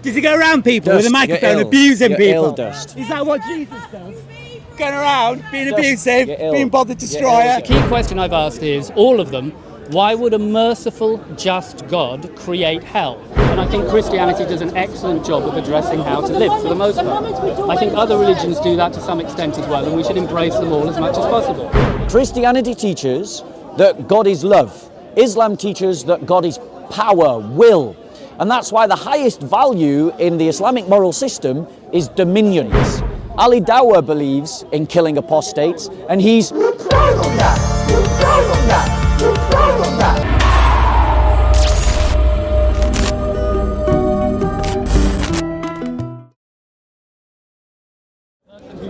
Does he go around people Dust, with a microphone you're ill. abusing You're people? ill, Dust. Is that what Jesus does? Going around, being Dust, abusive, you're ill. being bothered destroyer? The key question I've asked is, all of them, why would a merciful, just God create hell? And I think Christianity does an excellent job of addressing how to live, for the most part. I think other religions do that to some extent as well, and we should embrace them all as much as possible. Christianity teaches that God is love. Islam teaches that God is power, will. And that's why the highest value in the Islamic moral system is dominions. Ali Dawah believes in killing apostates, and he's Who's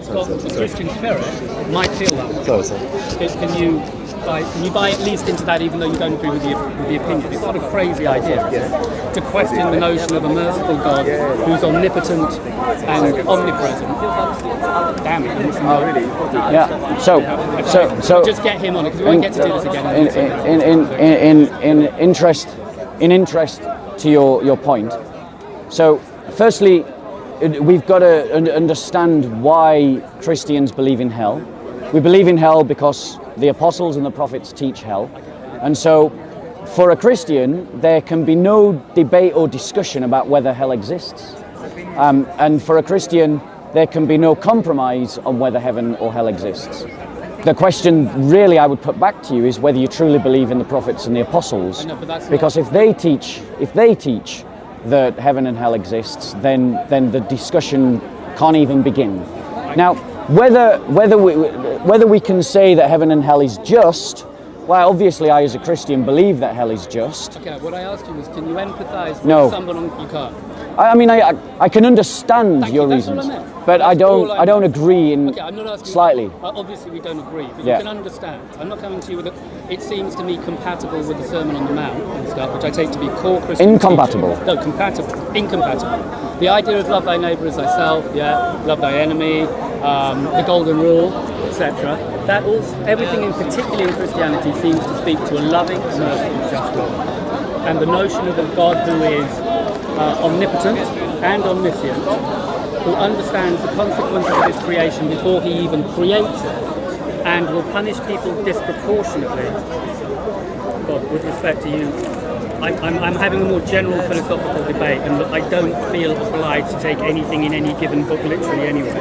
got the Christian spirit might feel that. Can you buy at least into that, even though you don't agree with the opinion? It's not a crazy idea to question the notion of a merciful God who's omnipotent and omnipresent. Damn it! oh really? Yeah. So Just get him on it, because we won't get to do this again. in interest to your point. So firstly, we've got to understand why Christians believe in hell. We believe in hell because the apostles and the prophets teach hell. And so for a Christian, there can be no debate or discussion about whether hell exists. And for a Christian, there can be no compromise on whether heaven or hell exists. The question really I would put back to you is whether you truly believe in the prophets and the apostles. Because if they teach that heaven and hell exists, then the discussion can't even begin. Now, whether we can say that heaven and hell is just, well, obviously I as a Christian believe that hell is just. Okay, what I asked you was, can you empathise with No. someone you can't? I mean, I can understand your That's what reasons, I meant. but I That's all I don't meant. agree in Okay, I'm not asking slightly. Obviously, we don't agree, but Yeah. you can understand. I'm not coming to you with it seems to me compatible with the Sermon on the Mount and stuff, which I take to be core Christian Incompatible. teaching. No, compatible. Incompatible. The idea of love thy neighbour as thyself, love thy enemy, the golden rule, etc. That everything particularly in Christianity seems to speak to a loving, merciful, just God. And the notion of a God who is omnipotent and omniscient, who understands the consequences of his creation before he even creates it, and will punish people disproportionately. God, with respect to you, I'm having a more general philosophical debate, and I don't feel obliged to take anything in any given book literally anyway.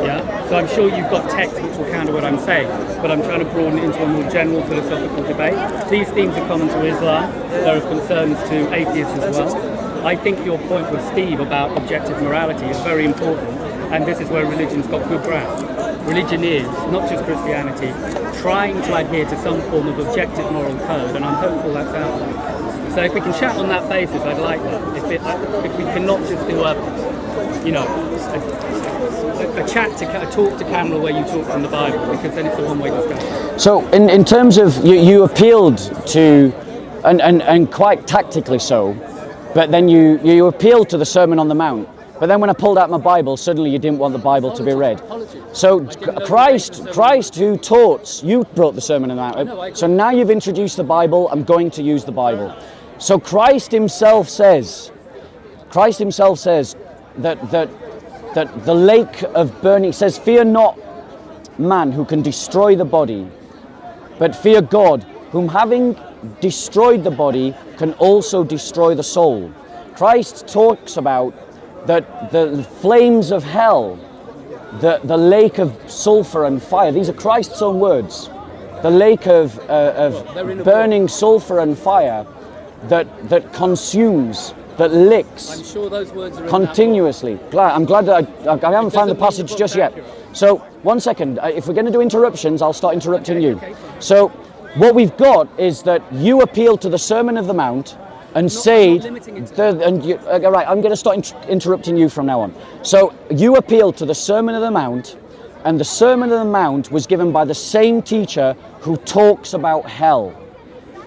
Yeah. So I'm sure you've got text which will counter what I'm saying, but I'm trying to broaden it into a more general philosophical debate. These themes are common to Islam. There are concerns to atheists as well. I think your point with Steve about objective morality is very important, and this is where religion's got good ground. Religion is, not just Christianity, trying to adhere to some form of objective moral code, and I'm hopeful that's out there. So if we can chat on that basis, I'd like that. If we cannot just do a talk to camera where you talk from the Bible, because then it's a one-way discussion. So in terms of, you appealed to, and quite tactically so, but then you appealed to the Sermon on the Mount. But then when I pulled out my Bible, suddenly you didn't want the Bible to be read. So Christ who taught, you brought the Sermon on the Mount. So now you've introduced the Bible, I'm going to use the Bible. So Christ himself says that the lake of burning, says, fear not man who can destroy the body, but fear God, whom having destroyed the body can also destroy the soul. Christ talks about that the flames of hell, the lake of sulfur and fire, these are Christ's own words, the lake of burning sulfur and fire that consumes, that licks. I'm sure those words are continuously. I'm glad that I haven't found the passage just yet. So 1 second, if we're going to do interruptions, I'll start interrupting you. So what we've got is that you appeal to the Sermon of the Mount and said, right, I'm going to start interrupting you from now on. So you appealed to the Sermon of the Mount, and the Sermon of the Mount was given by the same teacher who talks about hell.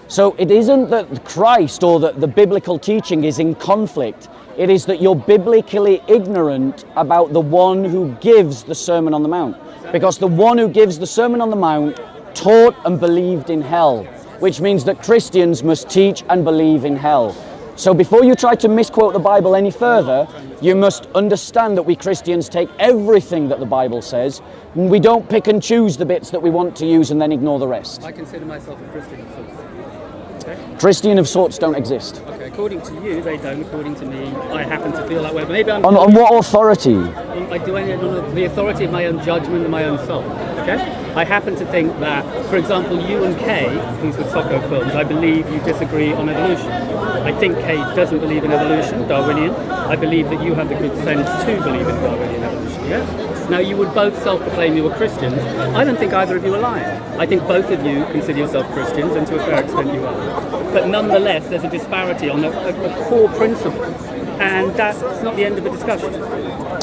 So it isn't that Christ or that the biblical teaching is in conflict. It is that you're biblically ignorant about the one who gives the Sermon on the Mount. Because the one who gives the Sermon on the Mount taught and believed in hell, which means that Christians must teach and believe in hell. So before you try to misquote the Bible any further, you must understand that we Christians take everything that the Bible says, and we don't pick and choose the bits that we want to use and then ignore the rest. I consider myself a Christian of sorts. Okay? Christian of sorts don't exist. Okay, according to you, they don't. According to me, I happen to feel that way. But maybe I'm... On what authority? I do it on the authority of my own judgment and my own soul. Okay? I happen to think that, for example, you and Kay, who's with Socko Films, I believe you disagree on evolution. I think Kay doesn't believe in evolution, Darwinian. I believe that you have the good sense to believe in Darwinian evolution, yes? Now, you would both self-proclaim you were Christians. I don't think either of you are lying. I think both of you consider yourself Christians, and to a fair extent you are. But nonetheless, there's a disparity on a core principle, and that's not the end of the discussion.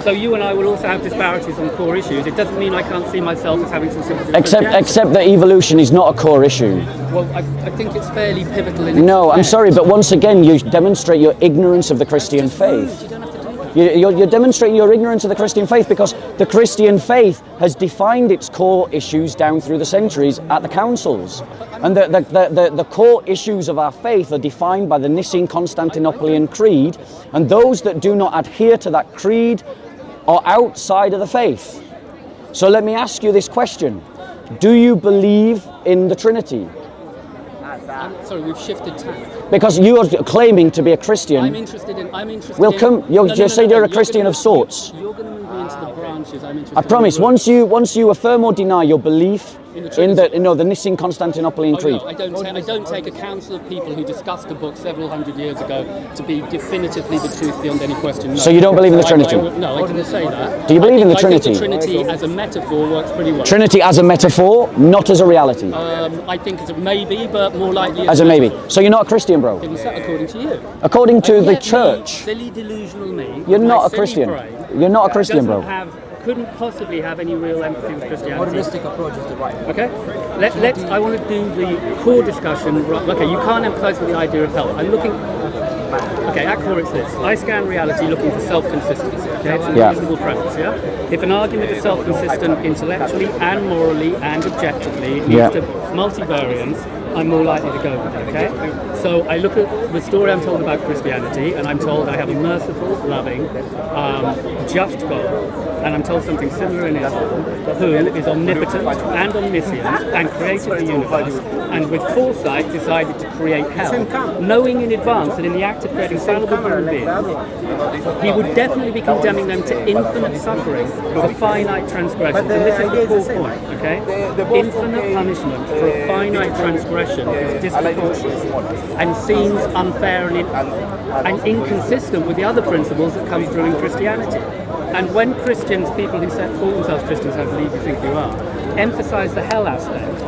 So you and I will also have disparities on core issues. It doesn't mean I can't see myself as having some sympathy. Except that evolution is not a core issue. Well, I think it's fairly pivotal in No, I'm sorry, but once again, you demonstrate your ignorance of the Christian faith. You don't have to do that. You're demonstrating your ignorance of the Christian faith, because the Christian faith has defined its core issues down through the centuries at the councils. And the core issues of our faith are defined by the Nicene-Constantinopolitan Creed, and those that do not adhere to that creed are outside of the faith. So let me ask you this question. Do you believe in the Trinity? Sorry, we've shifted tack. Because you are claiming to be a Christian. I'm interested in... You say you're a Christian of sorts. You're going to move me into the branches. I'm interested I promise, in once you affirm or deny your belief in the Nicene-Constantinopolitan Creed. No, I don't take a council of people who discussed a book several hundred years ago to be definitively the truth beyond any question. No. So you don't believe in the Trinity? No, I didn't say that. Do you believe in the Trinity? I think the Trinity as a metaphor works pretty well. Trinity as a metaphor, not as a reality. I think it's a maybe, but more likely as a maybe. So you're not a Christian, bro? According to you. According to the church. Silly delusional me. You're not a Christian. You're not a Christian, bro. Couldn't possibly have any real empathy with Christianity. Holistic approach is the right one. Okay? I want to do the core discussion. Okay, you can't emphasize with the idea of hell. I'm looking... Okay, at core it's this. I scan reality looking for self-consistency. Okay, it's a reasonable premise, yeah? If an argument is self-consistent intellectually and morally and objectively, it needs to multivariance, I'm more likely to go with it, okay? So I look at the story I'm told about Christianity, and I'm told I have a merciful, loving, just God. And I'm told something similar in Islam, who is omnipotent and omniscient and created the universe, and with foresight decided to create hell, knowing in advance that in the act of creating fallible human beings, he would definitely be condemning them to infinite suffering for finite transgressions. And this is the core point, okay? Infinite punishment for a finite transgression is disproportionate and seems unfair and inconsistent with the other principles that come through in Christianity. And when Christians, people who call themselves Christians, I believe you think you are, emphasize the hell aspect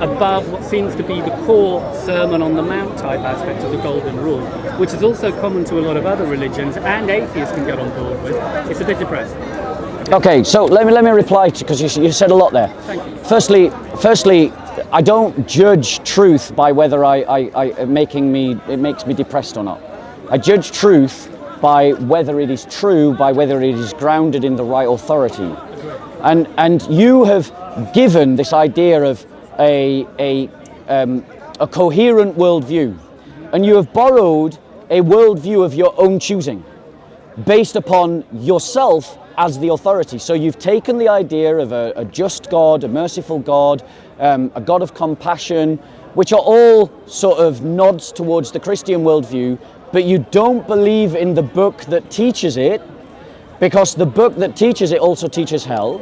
above what seems to be the core Sermon on the Mount type aspect of the Golden Rule, which is also common to a lot of other religions and atheists can get on board with, it's a bit depressing. Okay, so let me reply to, because you said a lot there. Thank you. Firstly, I don't judge truth by whether it makes me depressed or not. I judge truth by whether it is true, by whether it is grounded in the right authority. And you have given this idea of a coherent worldview, and you have borrowed a worldview of your own choosing, based upon yourself as the authority. So you've taken the idea of a just God, a merciful God, a God of compassion, which are all sort of nods towards the Christian worldview, but you don't believe in the book that teaches it, because the book that teaches it also teaches hell.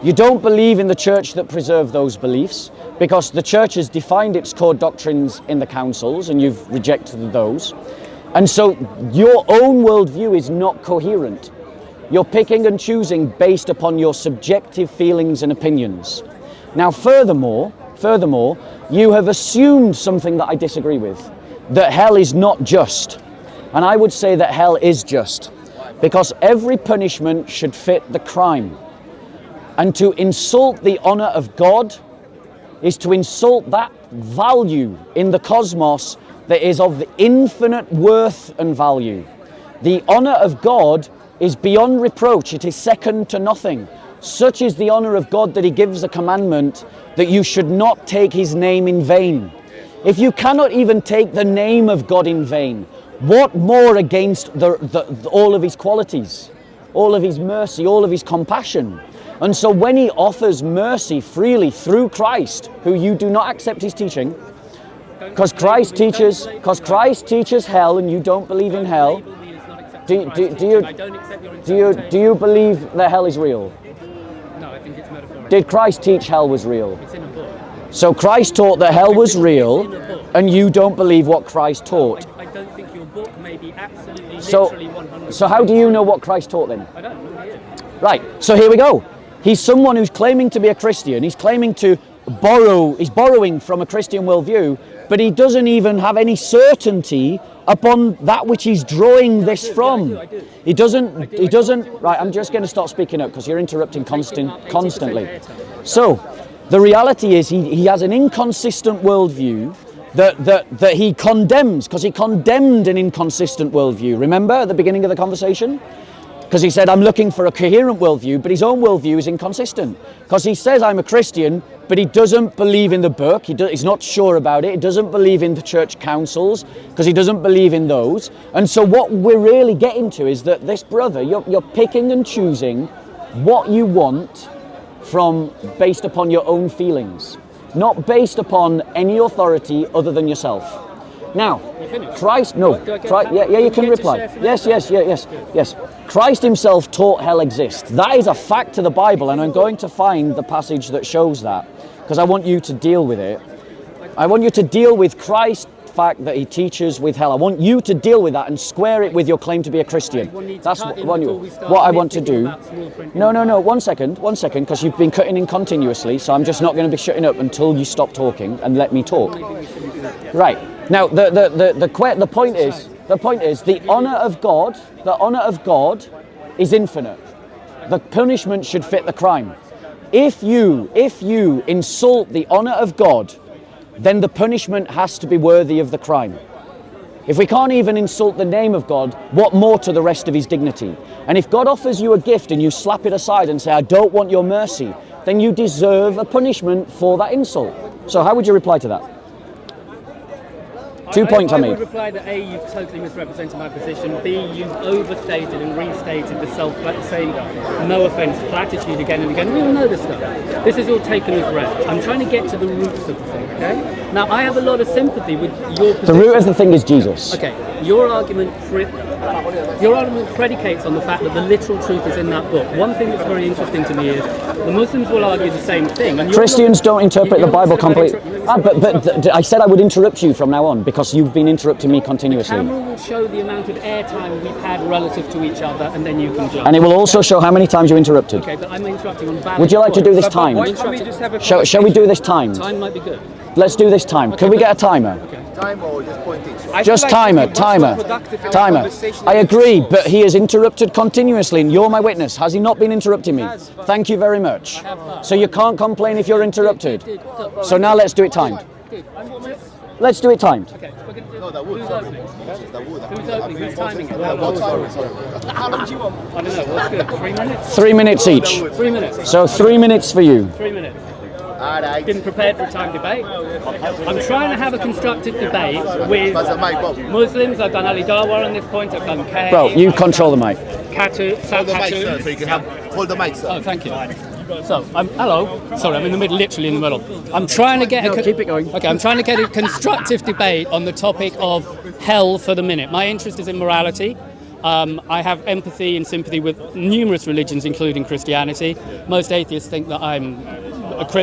You don't believe in the church that preserve those beliefs, because the church has defined its core doctrines in the councils and you've rejected those. And so your own worldview is not coherent. You're picking and choosing based upon your subjective feelings and opinions. Now, furthermore, you have assumed something that I disagree with, that hell is not just. And I would say that hell is just, because every punishment should fit the crime. And to insult the honor of God is to insult that value in the cosmos that is of the infinite worth and value. The honor of God is beyond reproach. It is second to nothing. Such is the honor of God that he gives a commandment that you should not take his name in vain. If you cannot even take the name of God in vain, what more against all of his qualities, all of his mercy, all of his compassion? And so when he offers mercy freely through Christ, who you do not accept his teaching, because Christ teaches hell and you don't believe in hell, do you believe that hell is real? No, I think it's metaphorical. Did Christ teach hell was real? It's in a book. So Christ taught that hell was real, and you don't believe what Christ taught. I don't think your book may be absolutely, So, literally 100%. so how do you know what Christ taught then? I don't know. Right, so here we go. He's someone who's claiming to be a Christian. He's claiming to he's borrowing from a Christian worldview, but he doesn't even have any certainty upon that which he's drawing this from. I do. He doesn't, right, I'm just going to start speaking up because you're interrupting constantly. So, the reality is he has an inconsistent worldview that he condemns, because he condemned an inconsistent worldview. Remember at the beginning of the conversation? Because he said, I'm looking for a coherent worldview, but his own worldview is inconsistent. Because he says, I'm a Christian, but he doesn't believe in the book. He's not sure about it. He doesn't believe in the church councils, because he doesn't believe in those. And so what we're really getting to is that this brother, you're picking and choosing what you want from based upon your own feelings, not based upon any authority other than yourself. Now, Christ, no, Christ, yeah, you can reply. Yes. Christ himself taught hell exists. That is a fact to the Bible, and I'm going to find the passage that shows that, because I want you to deal with it. I want you to deal with Christ's fact that he teaches with hell. I want you to deal with that and square it with your claim to be a Christian. That's what I want to do. No, one second, because you've been cutting in continuously, so I'm just not going to be shutting up until you stop talking and let me talk. Right. Now, the point is, the honor of God is infinite. The punishment should fit the crime. If you insult the honor of God, then the punishment has to be worthy of the crime. If we can't even insult the name of God, what more to the rest of his dignity? And if God offers you a gift and you slap it aside and say, I don't want your mercy, then you deserve a punishment for that insult. So how would you reply to that? 2 points I made. I would reply that A, you've totally misrepresented my position. B, you've overstated and restated the same no offence platitude again and again. We all know this stuff. This is all taken as read. I'm trying to get to the roots of the thing, okay? Now, I have a lot of sympathy with your position. The root of the thing is Jesus. Okay, your argument predicates on the fact that the literal truth is in that book. One thing that's very interesting to me is the Muslims will argue the same thing. And Christians don't interpret the Bible completely. But I said I would interrupt you from now on because you've been interrupting me continuously. The camera will show the amount of airtime we've had relative to each other, and then you can judge. And it will also show how many times you interrupted. Okay, but I'm interrupting on valid Would you like to do this points. timed? Why can't we just have a Shall we do this timed? Time might be good. Let's do this timed. Can we get a timer? Okay. Time or just pointing? Just timer. I agree, but he has interrupted continuously, and you're my witness. Has he not been interrupting me? Thank you very much. So you can't complain if you're interrupted. So now let's do it timed. Let's do it timed. Okay, we're going to do No, that would. Who's opening? That would. Who's opening? Who's timing it? Sorry. How long do you want? I don't know. What's good? 3 minutes? 3 minutes each. 3 minutes. So 3 minutes for you. 3 minutes. All right. Been prepared for a time debate. I'm trying to have a constructive debate with Muslims. I've done Ali Dawah on this point. I've done Kay. Bro, you control the mic. Katu. Hold the mic, sir, so you can hold the mic, sir. Oh, thank you. So, hello. Sorry, I'm in the middle, literally in the middle. I'm trying to get keep it going. Okay, I'm trying to get a constructive debate on the topic of hell for the minute. My interest is in morality. I have empathy and sympathy with numerous religions, including Christianity. Most atheists think that I'm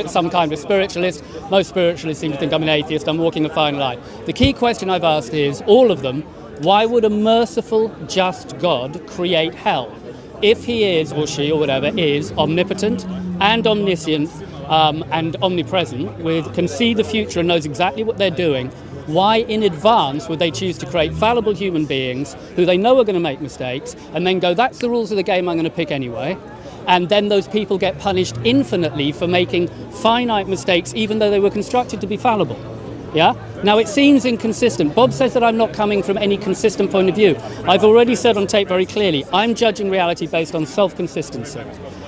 some kind of spiritualist. Most spiritualists seem to think I'm an atheist. I'm walking a fine line. The key question I've asked is, all of them, why would a merciful, just God create hell? If he is, or she, or whatever, is omnipotent and omniscient and omnipresent, can see the future and knows exactly what they're doing, why in advance would they choose to create fallible human beings who they know are going to make mistakes and then go, that's the rules of the game, I'm going to pick anyway? And then those people get punished infinitely for making finite mistakes even though they were constructed to be fallible. Yeah? Now, it seems inconsistent. Bob says that I'm not coming from any consistent point of view. I've already said on tape very clearly, I'm judging reality based on self-consistency.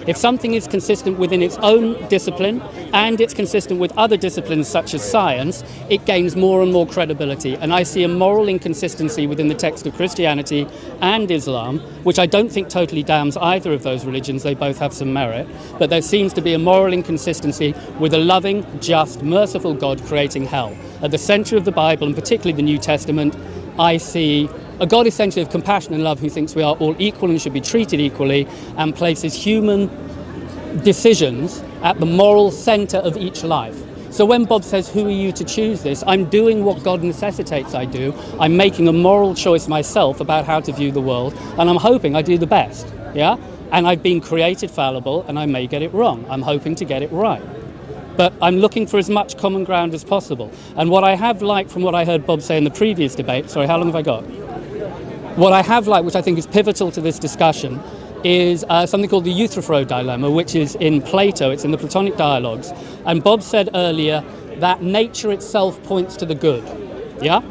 If something is consistent within its own discipline and it's consistent with other disciplines such as science, it gains more and more credibility. And I see a moral inconsistency within the text of Christianity and Islam, which I don't think totally damns either of those religions. They both have some merit. But there seems to be a moral inconsistency with a loving, just, merciful God creating hell. At the centre of the Bible, and particularly the New Testament, I see a God essentially of compassion and love who thinks we are all equal and should be treated equally, and places human decisions at the moral centre of each life. So when Bob says, who are you to choose this? I'm doing what God necessitates I do. I'm making a moral choice myself about how to view the world, and I'm hoping I do the best, yeah? And I've been created fallible, and I may get it wrong. I'm hoping to get it right. But I'm looking for as much common ground as possible. And what I have liked from what I heard Bob say in the previous debate, sorry, how long have I got? What I have liked, which I think is pivotal to this discussion, is something called the Euthyphro dilemma, which is in Plato, it's in the Platonic dialogues. And Bob said earlier that nature itself points to the good, yeah?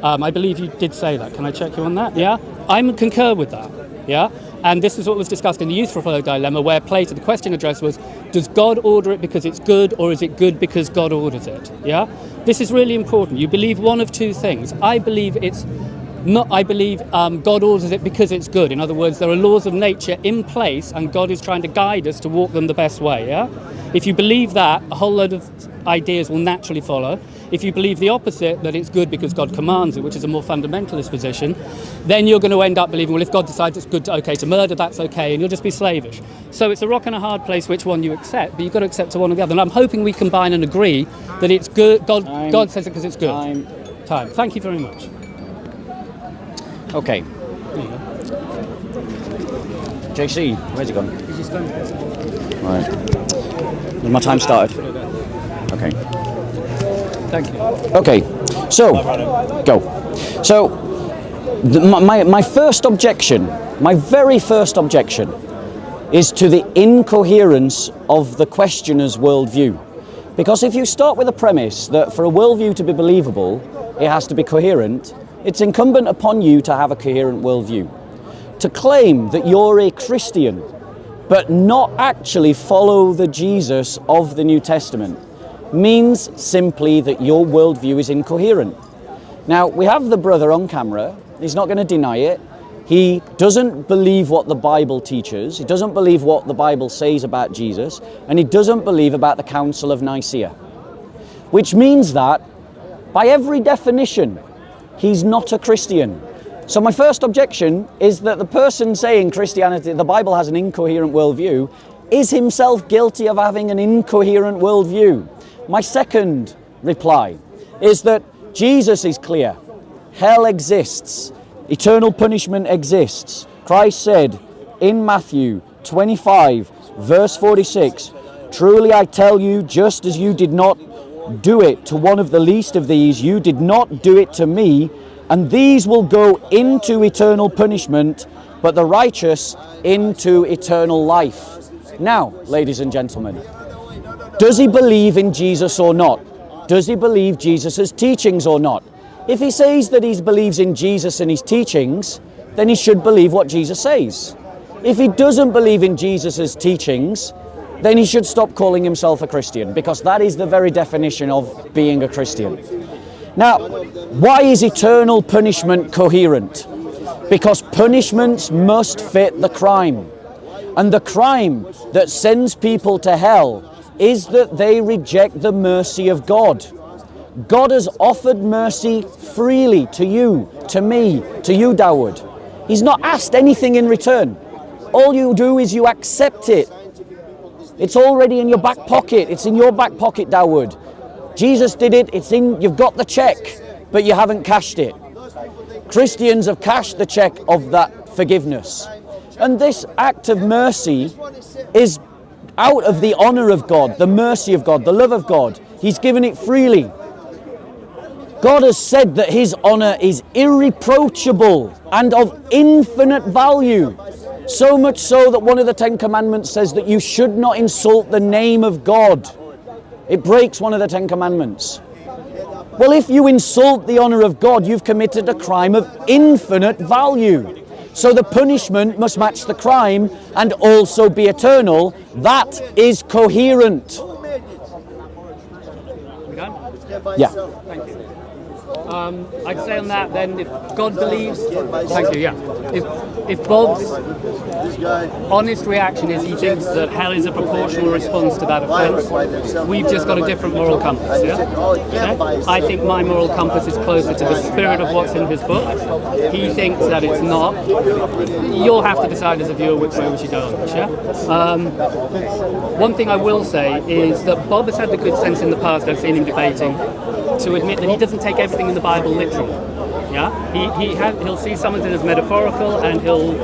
I believe you did say that. Can I check you on that? Yeah? I concur with that, yeah? And this is what was discussed in the Euthyphro dilemma, where Plato, the question addressed was, does God order it because it's good, or is it good because God orders it? Yeah? This is really important. You believe one of two things. I believe God orders it because it's good. In other words, there are laws of nature in place, and God is trying to guide us to walk them the best way, yeah? If you believe that, a whole load of ideas will naturally follow. If you believe the opposite, that it's good because God commands it, which is a more fundamentalist position, then you're going to end up believing, well, if God decides it's good okay to murder, that's okay, and you'll just be slavish. So it's a rock and a hard place which one you accept, but you've got to accept one or the other. And I'm hoping we combine and agree that it's good. God says it because it's good. Time. Thank you very much. Okay. JC, where's he gone? He's just gone. Right. Has my time started? Okay. Thank you. Okay. So, go. So, my first objection, my very first objection, is to the incoherence of the questioner's worldview. Because if you start with a premise that for a worldview to be believable, it has to be coherent, it's incumbent upon you to have a coherent worldview. To claim that you're a Christian, but not actually follow the Jesus of the New Testament, means simply that your worldview is incoherent. Now, we have the brother on camera. He's not going to deny it. He doesn't believe what the Bible teaches. He doesn't believe what the Bible says about Jesus. And he doesn't believe about the Council of Nicaea. Which means that, by every definition, he's not a Christian. So my first objection is that the person saying Christianity, the Bible has an incoherent worldview, is himself guilty of having an incoherent worldview. My second reply is that Jesus is clear. Hell exists. Eternal punishment exists. Christ said in Matthew 25, verse 46, "Truly I tell you, just as you did not do it to one of the least of these, you did not do it to me, and these will go into eternal punishment, but the righteous into eternal life." Now, ladies and gentlemen, does he believe in Jesus or not? Does he believe Jesus' teachings or not? If he says that he believes in Jesus and his teachings, then he should believe what Jesus says. If he doesn't believe in Jesus' teachings, then he should stop calling himself a Christian, because that is the very definition of being a Christian. Now, why is eternal punishment coherent? Because punishments must fit the crime. And the crime that sends people to hell is that they reject the mercy of God. God has offered mercy freely to you, to me, to you, Dawood. He's not asked anything in return. All you do is you accept it. It's already in your back pocket. It's in your back pocket, Dawood. Jesus did it. You've got the check, but you haven't cashed it. Christians have cashed the check of that forgiveness. And this act of mercy is out of the honor of God, the mercy of God, the love of God. He's given it freely. God has said that his honor is irreproachable and of infinite value. So much so that one of the 10 Commandments says that you should not insult the name of God. It breaks one of the 10 Commandments. Well, if you insult the honor of God, you've committed a crime of infinite value. So the punishment must match the crime and also be eternal. That is coherent. We done? Yeah. Thank you. I'd say on that then, if God believes, thank you, yeah. If Bob's honest reaction is he thinks that hell is a proportional response to that offence, we've just got a different moral compass, yeah? Okay? I think my moral compass is closer to the spirit of what's in his book. He thinks that it's not. You'll have to decide as a viewer which way we should go on this, yeah? One thing I will say is that Bob has had the good sense in the past, I've seen him debating, to admit that he doesn't take everything in the Bible literally. Yeah, he'll see some of it as metaphorical, and he'll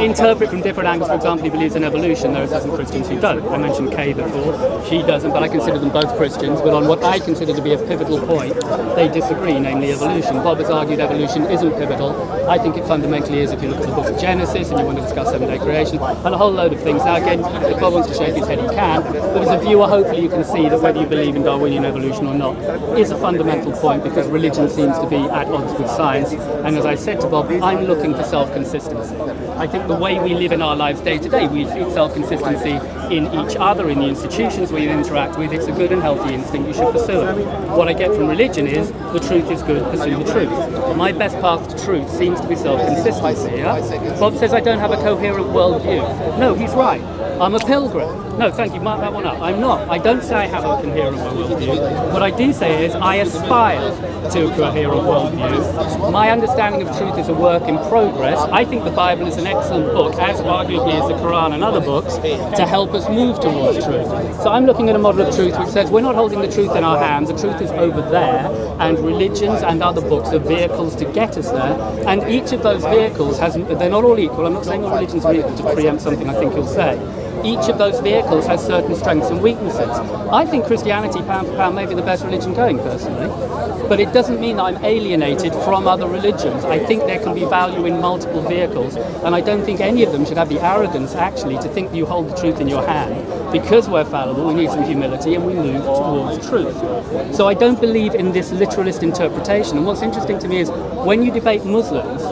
interpret from different angles. For example, he believes in evolution. There are some Christians who don't. I mentioned Kay before. She doesn't, but I consider them both Christians. But on what I consider to be a pivotal point, they disagree, namely evolution. Bob has argued evolution isn't pivotal. I think it fundamentally is if you look at the book of Genesis and you want to discuss seven-day creation and a whole load of things. Now again, if Bob wants to shake his head, he can. But as a viewer, hopefully you can see that whether you believe in Darwinian evolution or not is a fundamental point, because religion seems to be at odds with science. And as I said to Bob, I'm looking for self-consistency. I think the way we live in our lives day to day, we seek self-consistency in each other, in the institutions we interact with. It's a good and healthy instinct, you should pursue it. What I get from religion is, the truth is good, pursue the truth. My best path to truth seems to be self-consistency, yeah? Bob says I don't have a coherent worldview. No, he's right. I'm a pilgrim. No, thank you, mark that one up. I'm not. I don't say I have a coherent worldview. What I do say is I aspire to a coherent worldview. My understanding of truth is a work in progress. I think the Bible is an excellent book, as arguably is the Quran and other books, to help us move towards truth. So I'm looking at a model of truth which says we're not holding the truth in our hands, the truth is over there, and religions and other books are vehicles to get us there, and each of those vehicles they're not all equal. I'm not saying all religions are equal, to preempt something I think you'll say. Each of those vehicles has certain strengths and weaknesses. I think Christianity, pound for pound, may be the best religion going, personally. But it doesn't mean that I'm alienated from other religions. I think there can be value in multiple vehicles, and I don't think any of them should have the arrogance, actually, to think that you hold the truth in your hand. Because we're fallible, we need some humility, and we move towards truth. So I don't believe in this literalist interpretation. And what's interesting to me is, when you debate Muslims,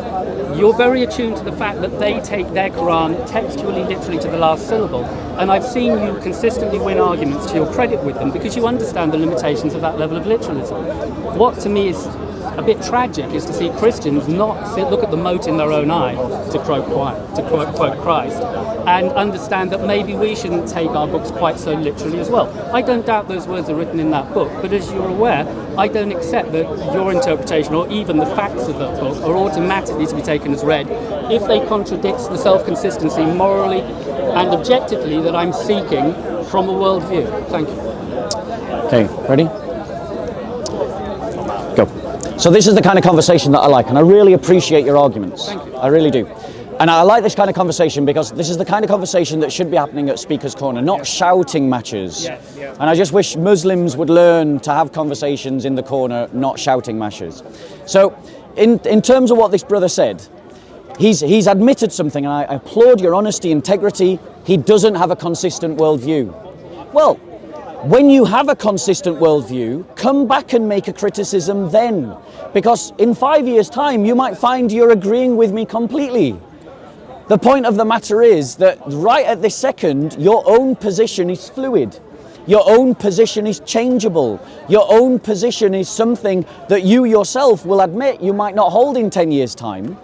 you're very attuned to the fact that they take their Quran textually, literally to the last syllable. And I've seen you consistently win arguments to your credit with them because you understand the limitations of that level of literalism. What to me is a bit tragic is to see Christians not look at the mote in their own eye, to quote Christ, and understand that maybe we shouldn't take our books quite so literally as well. I don't doubt those words are written in that book, but as you're aware, I don't accept that your interpretation or even the facts of that book are automatically to be taken as read if they contradict the self-consistency morally and objectively that I'm seeking from a worldview. Thank you. Okay, ready? Go. So this is the kind of conversation that I like, and I really appreciate your arguments. Thank you. I really do. And I like this kind of conversation because this is the kind of conversation that should be happening at Speaker's Corner, not shouting matches. Yes, yeah. And I just wish Muslims would learn to have conversations in the corner, not shouting matches. So in terms of what this brother said, he's admitted something, and I applaud your honesty, integrity. He doesn't have a consistent worldview. Well, when you have a consistent worldview, come back and make a criticism then. Because in 5 years' time, you might find you're agreeing with me completely. The point of the matter is that right at this second, your own position is fluid. Your own position is changeable. Your own position is something that you yourself will admit you might not hold in 10 years' time.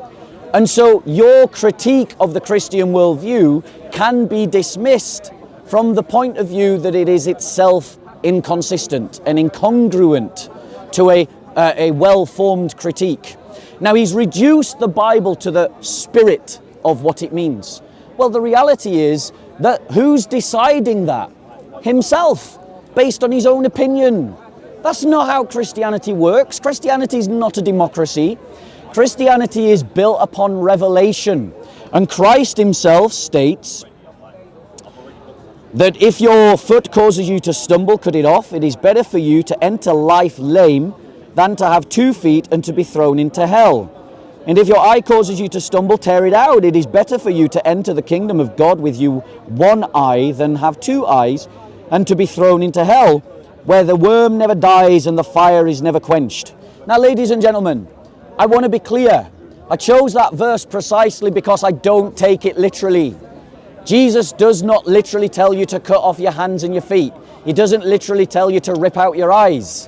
And so your critique of the Christian worldview can be dismissed from the point of view that it is itself inconsistent and incongruent to a well-formed critique. Now, he's reduced the Bible to the spirit of what it means. Well, the reality is that who's deciding that? Himself, based on his own opinion. That's not how Christianity works. Christianity is not a democracy. Christianity is built upon revelation. And Christ himself states that if your foot causes you to stumble, cut it off. It is better for you to enter life lame than to have 2 feet and to be thrown into hell. And if your eye causes you to stumble, tear it out. It is better for you to enter the kingdom of God with you 1 eye than have 2 eyes and to be thrown into hell. where the worm never dies and the fire is never quenched. Now, ladies and gentlemen, I want to be clear. I chose that verse precisely because I don't take it literally. Jesus does not literally tell you to cut off your hands and your feet. He doesn't literally tell you to rip out your eyes.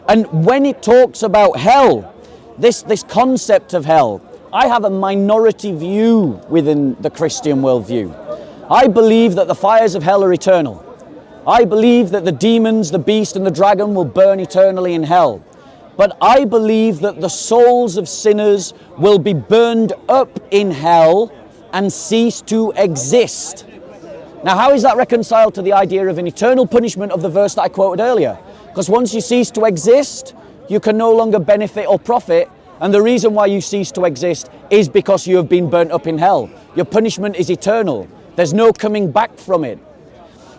And when it talks about hell, this concept of hell, I have a minority view within the Christian worldview. I believe that the fires of hell are eternal. I believe that the demons, the beast and the dragon will burn eternally in hell. But I believe that the souls of sinners will be burned up in hell and cease to exist. Now, how is that reconciled to the idea of an eternal punishment of the verse that I quoted earlier? Because once you cease to exist, you can no longer benefit or profit. And the reason why you cease to exist is because you have been burnt up in hell. Your punishment is eternal. There's no coming back from it.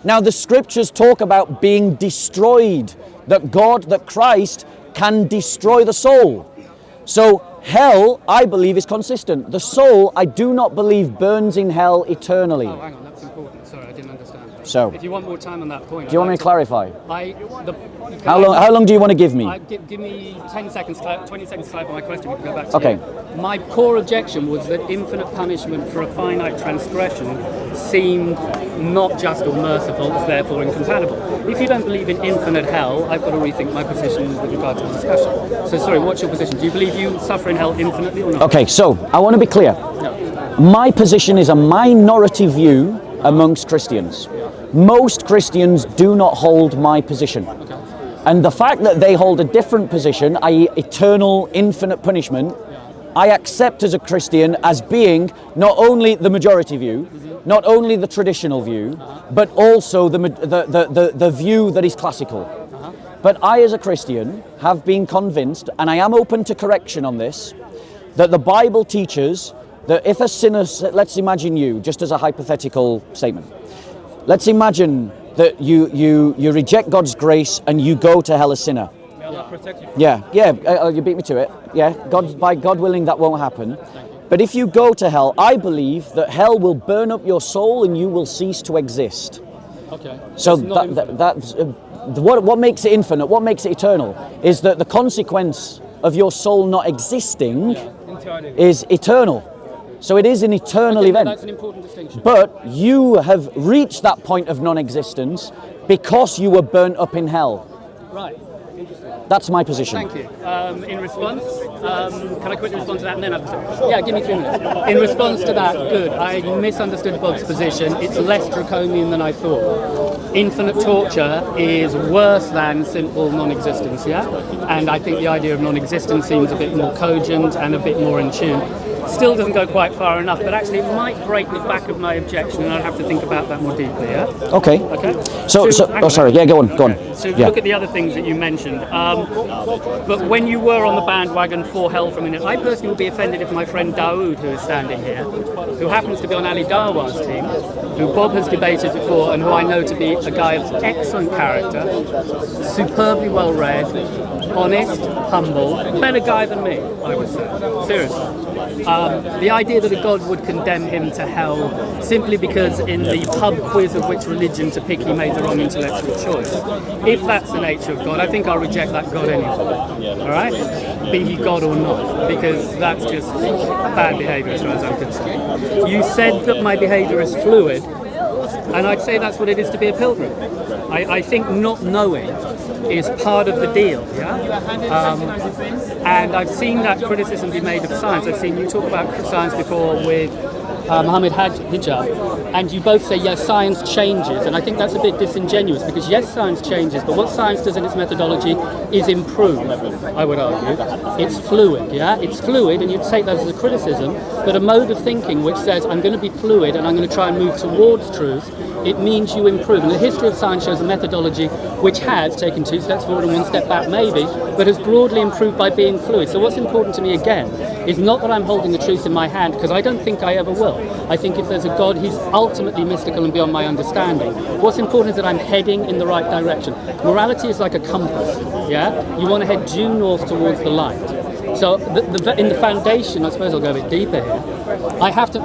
Now, the scriptures talk about being destroyed, that God, that Christ can destroy the soul. So hell, I believe, is consistent. The soul, I do not believe, burns in hell eternally. Oh, hang on, that's important. Sorry, I didn't understand. So, If you want more time on that point, do you want me to clarify? How How long do you want to give me? Give me 10 seconds, 20 seconds to clarify my question. We can go back to Okay. you. My core objection was that infinite punishment for a finite transgression seemed not just or merciful, it's therefore incompatible. If you don't believe in infinite hell, I've got to rethink my position with regard to the discussion. So, sorry, what's your position? Do you believe you suffer in hell infinitely or not? Okay, so I want to be clear. No. My position is a minority view amongst Christians. Most Christians do not hold my position. And the fact that they hold a different position, i.e. eternal, infinite punishment, I accept as a Christian as being not only the majority view, not only the traditional view, but also the view that is classical. But I as a Christian have been convinced, and I am open to correction on this, that the Bible teaches that if a sinner, let's imagine you, just as a hypothetical statement, let's imagine that you reject God's grace and you go to hell a sinner. Yeah, you beat me to it. Yeah, by God willing, that won't happen. But if you go to hell, I believe that hell will burn up your soul and you will cease to exist. Okay. So that's what makes it infinite, what makes it eternal, is that the consequence of your soul not existing is eternal. So it is an eternal event. That's an important distinction. But you have reached that point of non-existence because you were burnt up in hell. Right. That's my position. Thank you. In response, can I quickly respond to that and then yeah, give me 3 minutes. In response to that, good. I misunderstood Bob's position. It's less draconian than I thought. Infinite torture is worse than simple non-existence, yeah? And I think the idea of non-existence seems a bit more cogent and a bit more in tune. Still doesn't go quite far enough, but actually it might break the back of my objection, and I'd have to think about that more deeply, yeah? Okay. Okay. So sorry, yeah, go on. So Yeah. look at the other things that you mentioned. But when you were on the bandwagon for hell for a minute, I personally would be offended if my friend Daoud, who is standing here, who happens to be on Ali Darwar's team, who Bob has debated before, and who I know to be a guy of excellent character, superbly well read, honest, humble, better guy than me, I would say. Seriously. The idea that a God would condemn him to hell simply because in the pub quiz of which religion to pick he made the wrong intellectual choice. If that's the nature of God, I think I'll reject that God anyway. All right? Be he God or not, because that's just bad behaviour as far as I'm concerned. You said that my behaviour is fluid, and I'd say that's what it is to be a pilgrim. I think not knowing is part of the deal, yeah? And I've seen that criticism be made of science. I've seen you talk about science before with Mohammed Hijab, and you both say, yes, science changes, and I think that's a bit disingenuous, because yes, science changes, but what science does in its methodology is improve, I would argue. It's fluid, yeah? It's fluid, and you'd take that as a criticism, but a mode of thinking which says, I'm going to be fluid and I'm going to try and move towards truth, it means you improve. And the history of science shows a methodology which has taken 2 steps forward and 1 step back maybe, but has broadly improved by being fluid. So what's important to me again is not that I'm holding the truth in my hand, because I don't think I ever will. I think if there's a God, he's ultimately mystical and beyond my understanding. What's important is that I'm heading in the right direction. Morality is like a compass, yeah? You want to head due north towards the light. So in the foundation, I suppose I'll go a bit deeper here, I have to...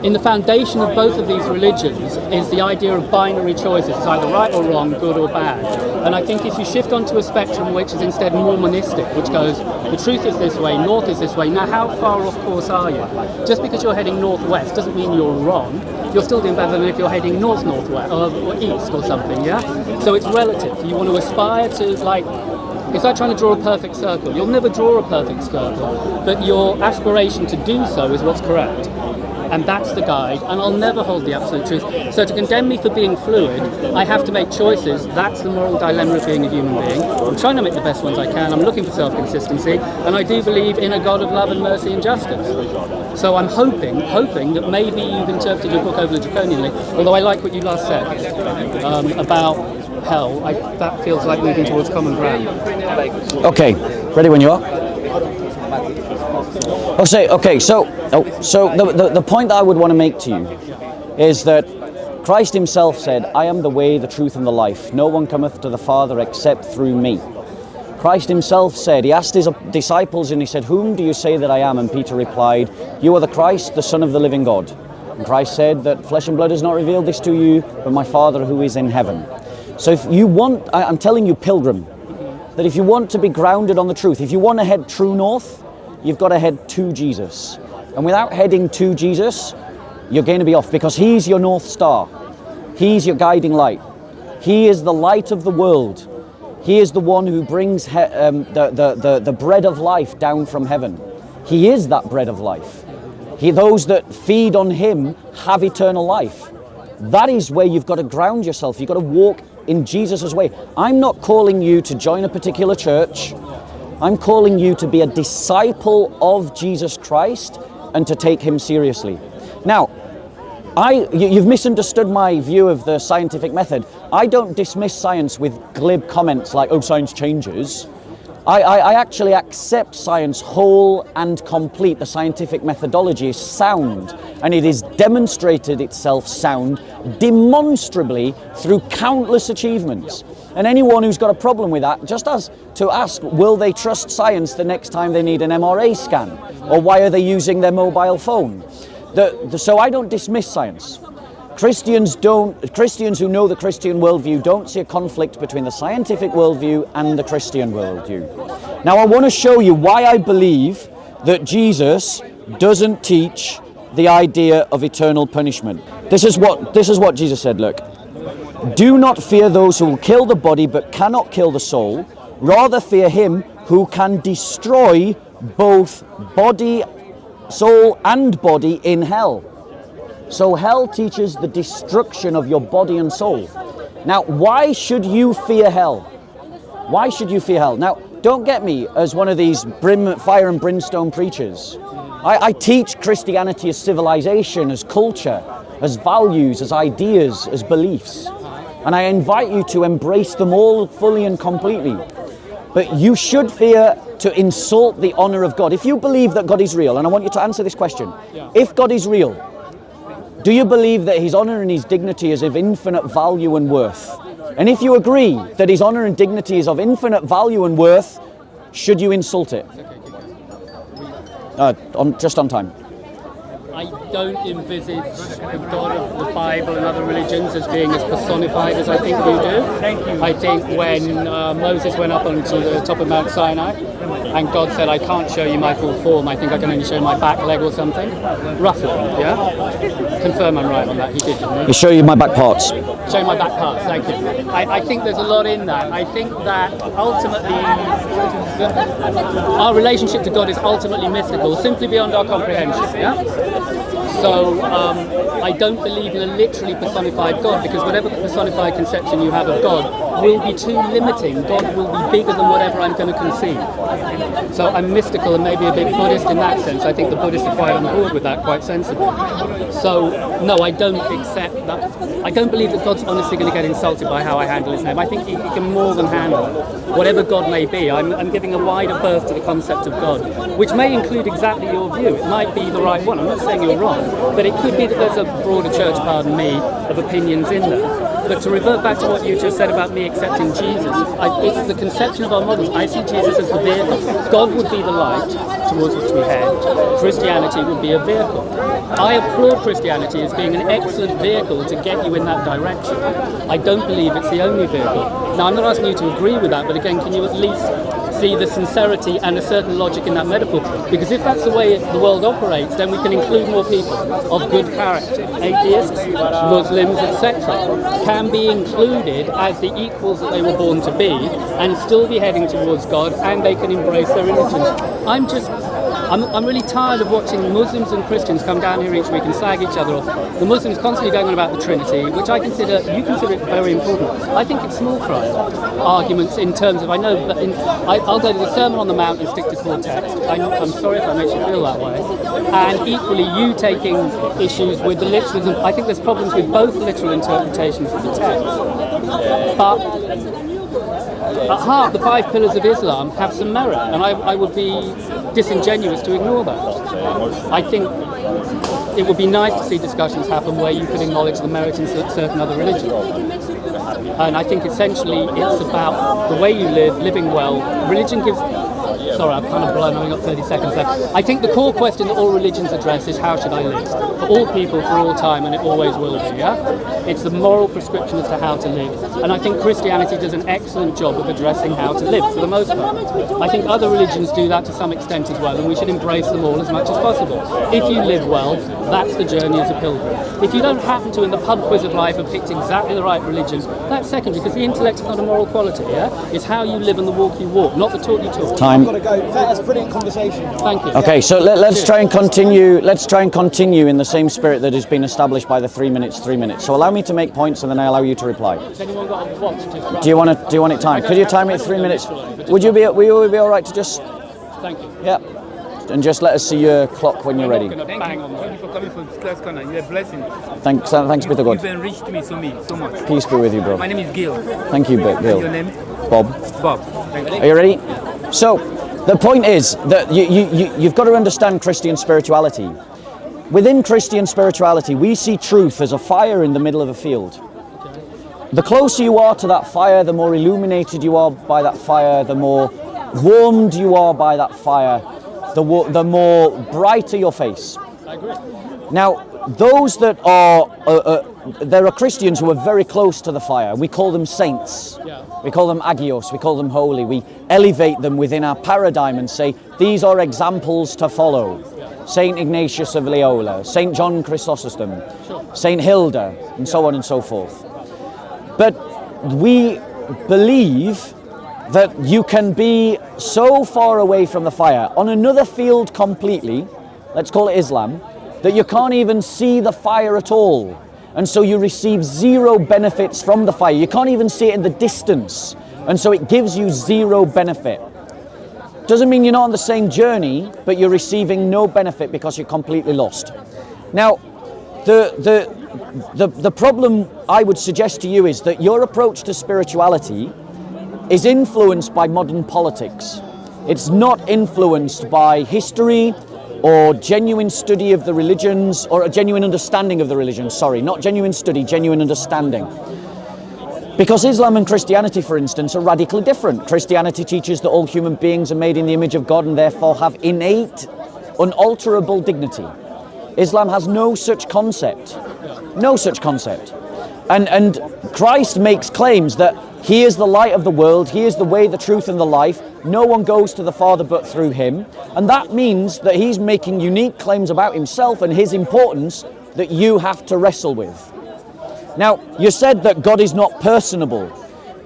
in the foundation of both of these religions is the idea of binary choices. It's either right or wrong, good or bad. And I think if you shift onto a spectrum which is instead Mormonistic, which goes, the truth is this way, north is this way, now how far off course are you? Just because you're heading northwest doesn't mean you're wrong. You're still doing better than if you're heading northwest or east or something, yeah? So it's relative. You want to aspire to, like, it's like trying to draw a perfect circle. You'll never draw a perfect circle, but your aspiration to do so is what's correct. And that's the guide, and I'll never hold the absolute truth. So to condemn me for being fluid, I have to make choices. That's the moral dilemma of being a human being. I'm trying to make the best ones I can. I'm looking for self-consistency, and I do believe in a God of love and mercy and justice. So I'm hoping that maybe you've interpreted your book overly draconianly, although I like what you last said about hell. That feels like moving towards common ground. Okay, ready when you are. So the point that I would want to make to you is that Christ himself said, I am the way, the truth, and the life. No one cometh to the Father except through me. Christ himself said, he asked his disciples and he said, whom do you say that I am? And Peter replied, you are the Christ, the Son of the living God. And Christ said that flesh and blood has not revealed this to you, but my Father who is in heaven. So if you want, I'm telling you, pilgrim, that if you want to be grounded on the truth, if you want to head true north, you've got to head to Jesus. And without heading to Jesus, you're going to be off, because he's your North Star. He's your guiding light. He is the light of the world. He is the one who brings the bread of life down from heaven. He is that bread of life. Those that feed on him have eternal life. That is where you've got to ground yourself. You've got to walk in Jesus' way. I'm not calling you to join a particular church. I'm calling you to be a disciple of Jesus Christ and to take him seriously. Now, you've misunderstood my view of the scientific method. I don't dismiss science with glib comments like, oh, science changes. I actually accept science whole and complete. The scientific methodology is sound, and it has demonstrated itself sound demonstrably through countless achievements. And anyone who's got a problem with that just has to ask, will they trust science the next time they need an MRI scan? Or why are they using their mobile phone? So I don't dismiss science. Christians who know the Christian worldview don't see a conflict between the scientific worldview and the Christian worldview. Now I want to show you why I believe that Jesus doesn't teach the idea of eternal punishment. This is what Jesus said, look. Do not fear those who will kill the body but cannot kill the soul. Rather fear him who can destroy both soul and body in hell. So hell teaches the destruction of your body and soul. Now, why should you fear hell? Why should you fear hell? Now, don't get me as one of these fire and brimstone preachers. I teach Christianity as civilization, as culture, as values, as ideas, as beliefs. And I invite you to embrace them all fully and completely. But you should fear to insult the honor of God. If you believe that God is real, and I want you to answer this question. If God is real, do you believe that his honor and his dignity is of infinite value and worth? And if you agree that his honor and dignity is of infinite value and worth, should you insult it? Just on time. I don't envisage the God of the Bible and other religions as being as personified as I think you do. I think when Moses went up onto the top of Mount Sinai and God said, I can't show you my full form, I think I can only show my back leg or something, roughly, yeah? Confirm I'm right on that, he did, didn't he? He'll show you my back parts. Show you my back parts, thank you. I think there's a lot in that. I think that ultimately our relationship to God is ultimately mystical, simply beyond our comprehension, yeah? So I don't believe in a literally personified God, because whatever personified conception you have of God will be too limiting. God will be bigger than whatever I'm going to conceive. So I'm mystical and maybe a bit Buddhist in that sense. I think the Buddhists are quite on board with that, quite sensibly. So no, I don't accept that. I don't believe that God's honestly going to get insulted by how I handle his name. I think he can more than handle whatever God may be. I'm giving a wider berth to the concept of God, which may include exactly your view. It might be the right one. I'm not saying you're wrong. But it could be that there's a broader church, pardon me, of opinions in there. But to revert back to what you just said about me accepting Jesus, it's the conception of our models. I see Jesus as the vehicle. God would be the light towards which we head. Christianity would be a vehicle. I applaud Christianity as being an excellent vehicle to get you in that direction. I don't believe it's the only vehicle. Now, I'm not asking you to agree with that, but again, can you at least see the sincerity and a certain logic in that metaphor? Because if that's the way the world operates, then we can include more people of good character. Atheists, Muslims, etc. can be included as the equals that they were born to be and still be heading towards God, and they can embrace their religion. I'm really tired of watching Muslims and Christians come down here each week and slag each other off. The Muslims constantly going on about the Trinity, which you consider it very important. I think it's small fry arguments in terms of, I'll go to the Sermon on the Mount and stick to core text. I'm sorry if that makes you feel that way. And equally, you taking issues with the literalism. I think there's problems with both literal interpretations of the text. But at heart, the 5 pillars of Islam have some merit, and I would be disingenuous to ignore that. I think it would be nice to see discussions happen where you could acknowledge the merit in certain other religions. And I think essentially it's about the way you live, living well. Religion gives... Sorry, I've kind of blown, I've only got 30 seconds left. I think the core question that all religions address is how should I live? For all people, for all time, and it always will be, yeah? It's the moral prescription as to how to live. And I think Christianity does an excellent job of addressing how to live, for the most part. I think other religions do that to some extent as well, and we should embrace them all as much as possible. If you live well, that's the journey as a pilgrim. If you don't happen to, in the pub quiz of life, have picked exactly the right religion, that's secondary, because the intellect is not a moral quality, yeah? It's how you live and the walk you walk, not the talk you talk. Time. That's a brilliant conversation. Thank you. Okay, so let's try and continue. Let's try and continue in the same spirit that has been established by the 3 minutes, 3 minutes. So allow me to make points, and then I allow you to reply. Has anyone got a watch? Do you want it timed? Could you time it 3 minutes? Will you be all right to just? Thank you. Yeah. And just let us see your clock when you're ready. Thank you for coming from Class Corner. You're a blessing. Thanks be to God. You've enriched me so much. Peace be with you, bro. My name is Gil. Thank you, Bill. Your name? Bob. Bob. Thank you. Are you ready? So, the point is that you've got to understand Christian spirituality. Within Christian spirituality, we see truth as a fire in the middle of a field. The closer you are to that fire, the more illuminated you are by that fire, the more warmed you are by that fire, the more brighter your face. I agree. Now, those that are, there are Christians who are very close to the fire. We call them saints. Yeah. We call them agios. We call them holy. We elevate them within our paradigm and say, these are examples to follow. Yeah. Saint Ignatius of Loyola, Saint John Chrysostom, Saint Hilda, and so on and so forth. But we believe that you can be so far away from the fire, on another field completely, let's call it Islam, that you can't even see the fire at all. And so you receive zero benefits from the fire. You can't even see it in the distance. And so it gives you zero benefit. Doesn't mean you're not on the same journey, but you're receiving no benefit because you're completely lost. Now, the problem I would suggest to you is that your approach to spirituality is influenced by modern politics. It's not influenced by history or genuine study of the religions, or a genuine understanding of the religions, sorry, not genuine study, genuine understanding. Because Islam and Christianity, for instance, are radically different. Christianity teaches that all human beings are made in the image of God and therefore have innate, unalterable dignity. Islam has no such concept. No such concept. And Christ makes claims that He is the light of the world, He is the way, the truth and the life. No one goes to the Father but through Him. And that means that He's making unique claims about Himself and His importance that you have to wrestle with. Now, you said that God is not personable,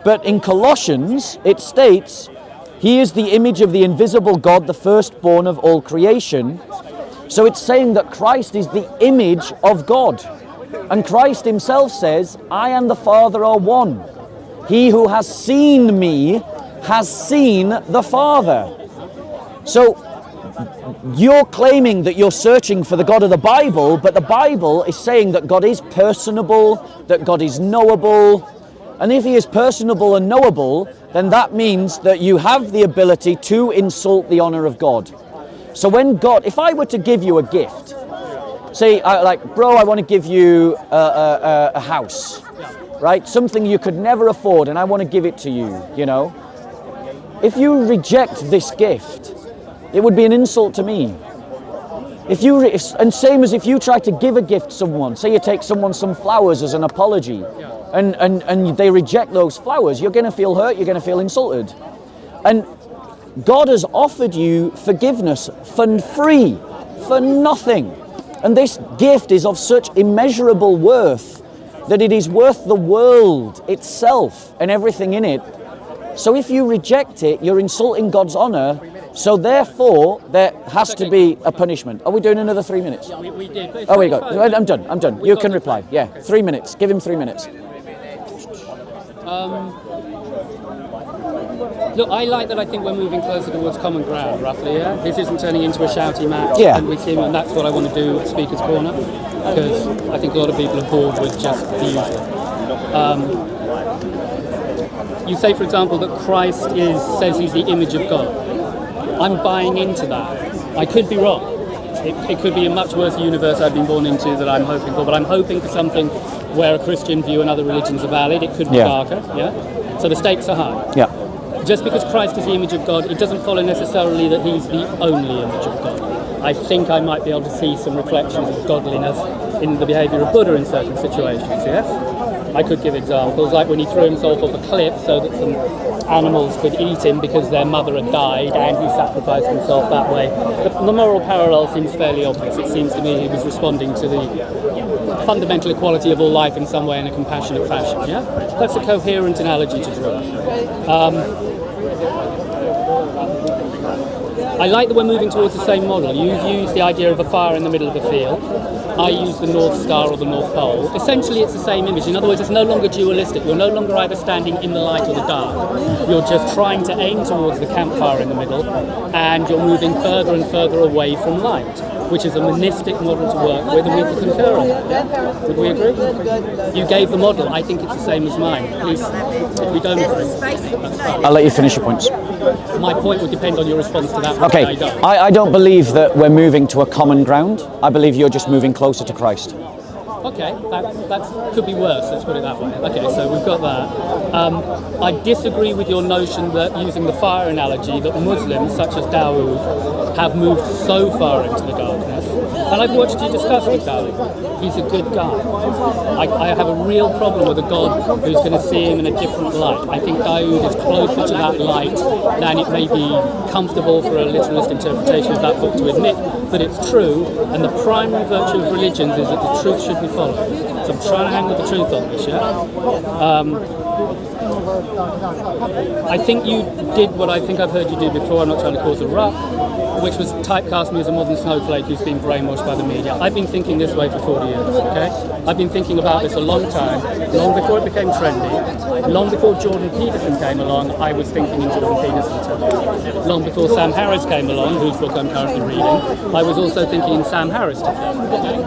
but in Colossians it states, He is the image of the invisible God, the firstborn of all creation. So it's saying that Christ is the image of God. And Christ Himself says, I and the Father are one. He who has seen me has seen the Father. So you're claiming that you're searching for the God of the Bible, but the Bible is saying that God is personable, that God is knowable. And if He is personable and knowable, then that means that you have the ability to insult the honor of God. So when God, if I were to give you a gift, say, bro, I want to give you a house, right? Something you could never afford, and I want to give it to you, you know? If you reject this gift, it would be an insult to me. And same as if you try to give a gift to someone, say you take someone some flowers as an apology, and they reject those flowers, you're going to feel hurt, you're going to feel insulted. And God has offered you forgiveness for free, for nothing. And this gift is of such immeasurable worth that it is worth the world itself and everything in it. So if you reject it, you're insulting God's honor. So therefore, there has to be a punishment. Are we doing another 3 minutes? Yeah, we did. Oh, we go. I'm done. You can reply. Yeah, 3 minutes. Give him 3 minutes. Look, I like that. I think we're moving closer towards common ground, roughly. Yeah, this isn't turning into a shouty match. Yeah. And that's what I want to do at Speaker's Corner, because I think a lot of people are bored with just the usual. You say, for example, that Christ says he's the image of God. I'm buying into that. I could be wrong. It could be a much worse universe I've been born into that I'm hoping for, but I'm hoping for something where a Christian view and other religions are valid. It could be darker. Yeah. So the stakes are high. Yeah. Just because Christ is the image of God, it doesn't follow necessarily that he's the only image of God. I think I might be able to see some reflections of godliness in the behaviour of Buddha in certain situations, yes? I could give examples, like when he threw himself off a cliff so that some animals could eat him because their mother had died, and he sacrificed himself that way. The moral parallel seems fairly obvious. It seems to me he was responding to the fundamental equality of all life in some way in a compassionate fashion, yeah? That's a coherent analogy to draw. I like that we're moving towards the same model. You've used the idea of a fire in the middle of the field. I use the North Star or the North Pole. Essentially, it's the same image. In other words, it's no longer dualistic. You're no longer either standing in the light or the dark. You're just trying to aim towards the campfire in the middle, and you're moving further and further away from light, which is a monistic model to work with, and we can concur on that. Yeah? Would we agree? You gave the model. I think it's the same as mine. Please, if we don't agree, that's fine. I'll let you finish your points. My point would depend on your response to that. Okay, I don't believe that we're moving to a common ground. I believe you're just moving closer to Christ. Okay, that could be worse, let's put it that way. Okay, so we've got that. I disagree with your notion that, using the fire analogy, that Muslims, such as Dawood, have moved so far into the darkness. And I've watched you discuss with Dawood. He's a good guy. I have a real problem with a God who's going to see him in a different light. I think Dawood is closer to that light than it may be comfortable for a literalist interpretation of that book to admit, but it's true, and the primary virtue of religions is that the truth should be followed. So I'm trying to hang with the truth on this, yeah? I think you did what I think I've heard you do before. I'm not trying to cause a ruck, which was typecast me as a modern snowflake who's been brainwashed by the media. I've been thinking this way for 40 years, okay? I've been thinking about this a long time, long before it became trendy, long before Jordan Peterson came along. I was thinking in Jordan Peterson terms. Long before Sam Harris came along, whose book I'm currently reading, I was also thinking in Sam Harris terms.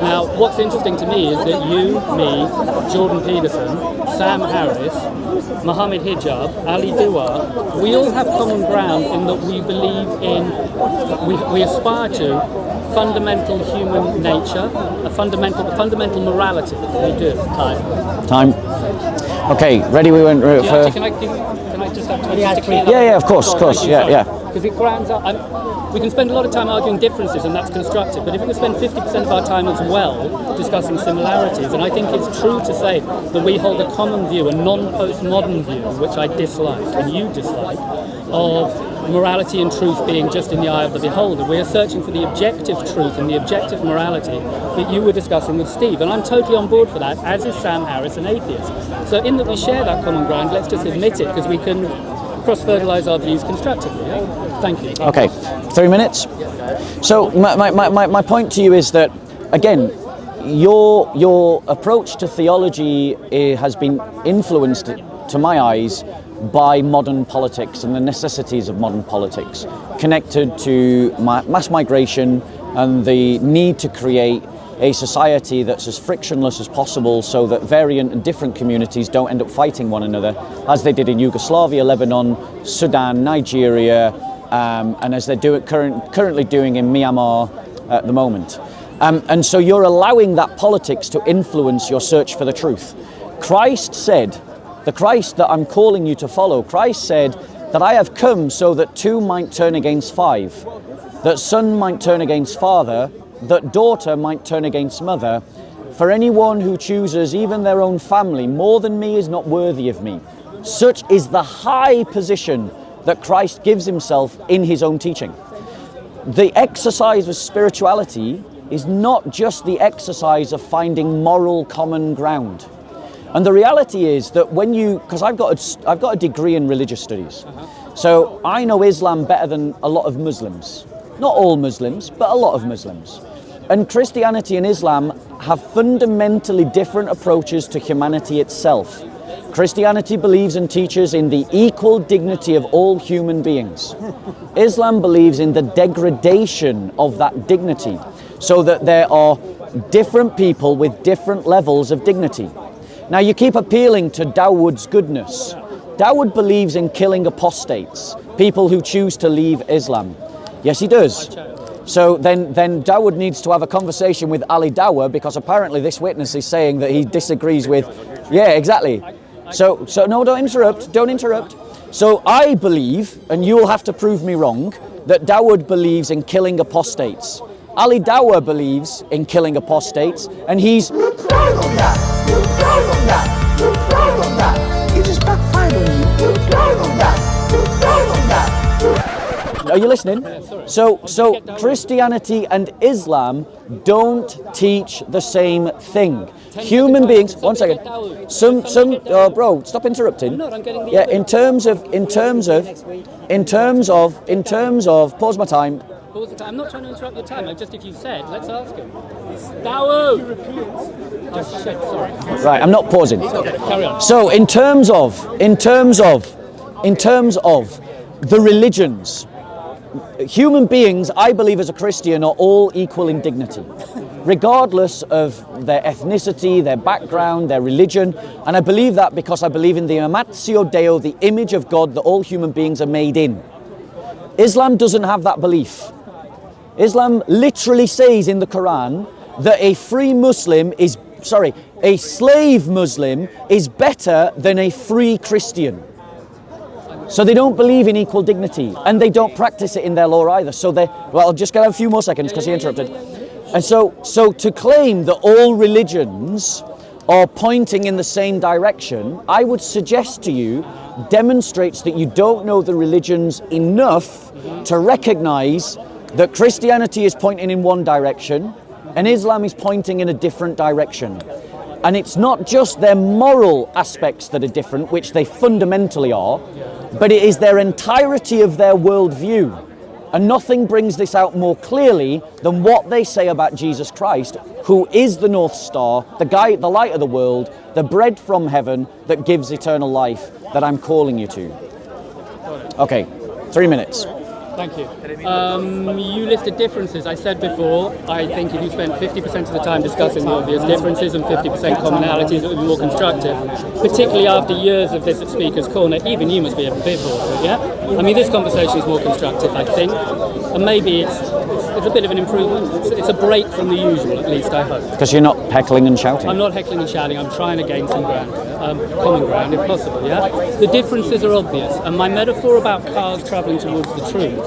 Now, what's interesting to me is that you, me, Jordan Peterson, Sam Harris, Muhammad Hijab, Ali Dua, we all have common ground in that we believe in, we aspire to fundamental human nature, a fundamental morality. We do. Time. Okay, ready? We went for... Can I just have 20 to clean up? Yeah, of course, yeah. Because it grounds up. We can spend a lot of time arguing differences, and that's constructive, but if we can spend 50% of our time as well discussing similarities, and I think it's true to say that we hold a common view, a non-postmodern view, which I dislike, and you dislike, of morality and truth being just in the eye of the beholder. We are searching for the objective truth and the objective morality that you were discussing with Steve, and I'm totally on board for that, as is Sam Harris, an atheist. So in that we share that common ground, let's just admit it, because we can cross-fertilise our views constructively. Yeah? Thank you. Okay, 3 minutes. So my point to you is that, again, your approach to theology has been influenced, to my eyes, by modern politics and the necessities of modern politics, connected to mass migration and the need to create a society that's as frictionless as possible so that variant and different communities don't end up fighting one another, as they did in Yugoslavia, Lebanon, Sudan, Nigeria, and as they're currently doing in Myanmar at the moment. And so you're allowing that politics to influence your search for the truth. Christ said, the Christ that I'm calling you to follow, Christ said that I have come so that two might turn against five, that son might turn against father, that daughter might turn against mother. For anyone who chooses even their own family more than me is not worthy of me. Such is the high position that Christ gives himself in his own teaching. The exercise of spirituality is not just the exercise of finding moral common ground. And the reality is that when you, because I've got a degree in religious studies, so I know Islam better than a lot of Muslims. Not all Muslims, but a lot of Muslims. And Christianity and Islam have fundamentally different approaches to humanity itself. Christianity believes and teaches in the equal dignity of all human beings. Islam believes in the degradation of that dignity, so that there are different people with different levels of dignity. Now you keep appealing to Dawood's goodness. Dawood believes in killing apostates, people who choose to leave Islam. Yes, he does. So then Dawood needs to have a conversation with Ali Dawah, because apparently this witness is saying that he disagrees with, yeah, exactly. So no, don't interrupt. So I believe, and you'll have to prove me wrong, that Dawood believes in killing apostates. Ali Dawah believes in killing apostates, and he's... You tried on that! You tried on that! You tried on that! It just backfired on you! You tried on that! You tried on that! Are you listening? So Christianity and Islam don't teach the same thing. Human beings, one second. Bro, stop interrupting. Yeah, in terms of, pause my time. I'm not trying to interrupt your time. Just if you said, let's ask him. Dawood! Sorry. Right, I'm not pausing. Okay, carry on. So in terms of the religions, human beings, I believe as a Christian, are all equal in dignity, regardless of their ethnicity, their background, their religion. And I believe that because I believe in the amatio Deo, the image of God that all human beings are made in. Islam doesn't have that belief. Islam literally says in the Quran that a slave Muslim is better than a free Christian. So they don't believe in equal dignity, and they don't practice it in their law either. So I'll just get a few more seconds because he interrupted. And so to claim that all religions are pointing in the same direction, I would suggest to you, demonstrates that you don't know the religions enough to recognize that Christianity is pointing in one direction and Islam is pointing in a different direction. And it's not just their moral aspects that are different, which they fundamentally are, but it is their entirety of their worldview. And nothing brings this out more clearly than what they say about Jesus Christ, who is the North Star, the light of the world, the bread from heaven that gives eternal life that I'm calling you to. Okay, 3 minutes. Thank you. You listed differences. I said before, I think if you spent 50% of the time discussing the obvious differences and 50% commonalities, it would be more constructive. Particularly after years of this at Speaker's Corner, even you must be a bit bored, yeah? I mean, this conversation is more constructive, I think. And maybe it's a bit of an improvement. It's a break from the usual, at least, I hope. Because you're not heckling and shouting. I'm not heckling and shouting. I'm trying to gain some ground, common ground, if possible, yeah? The differences are obvious. And my metaphor about cars travelling towards the truth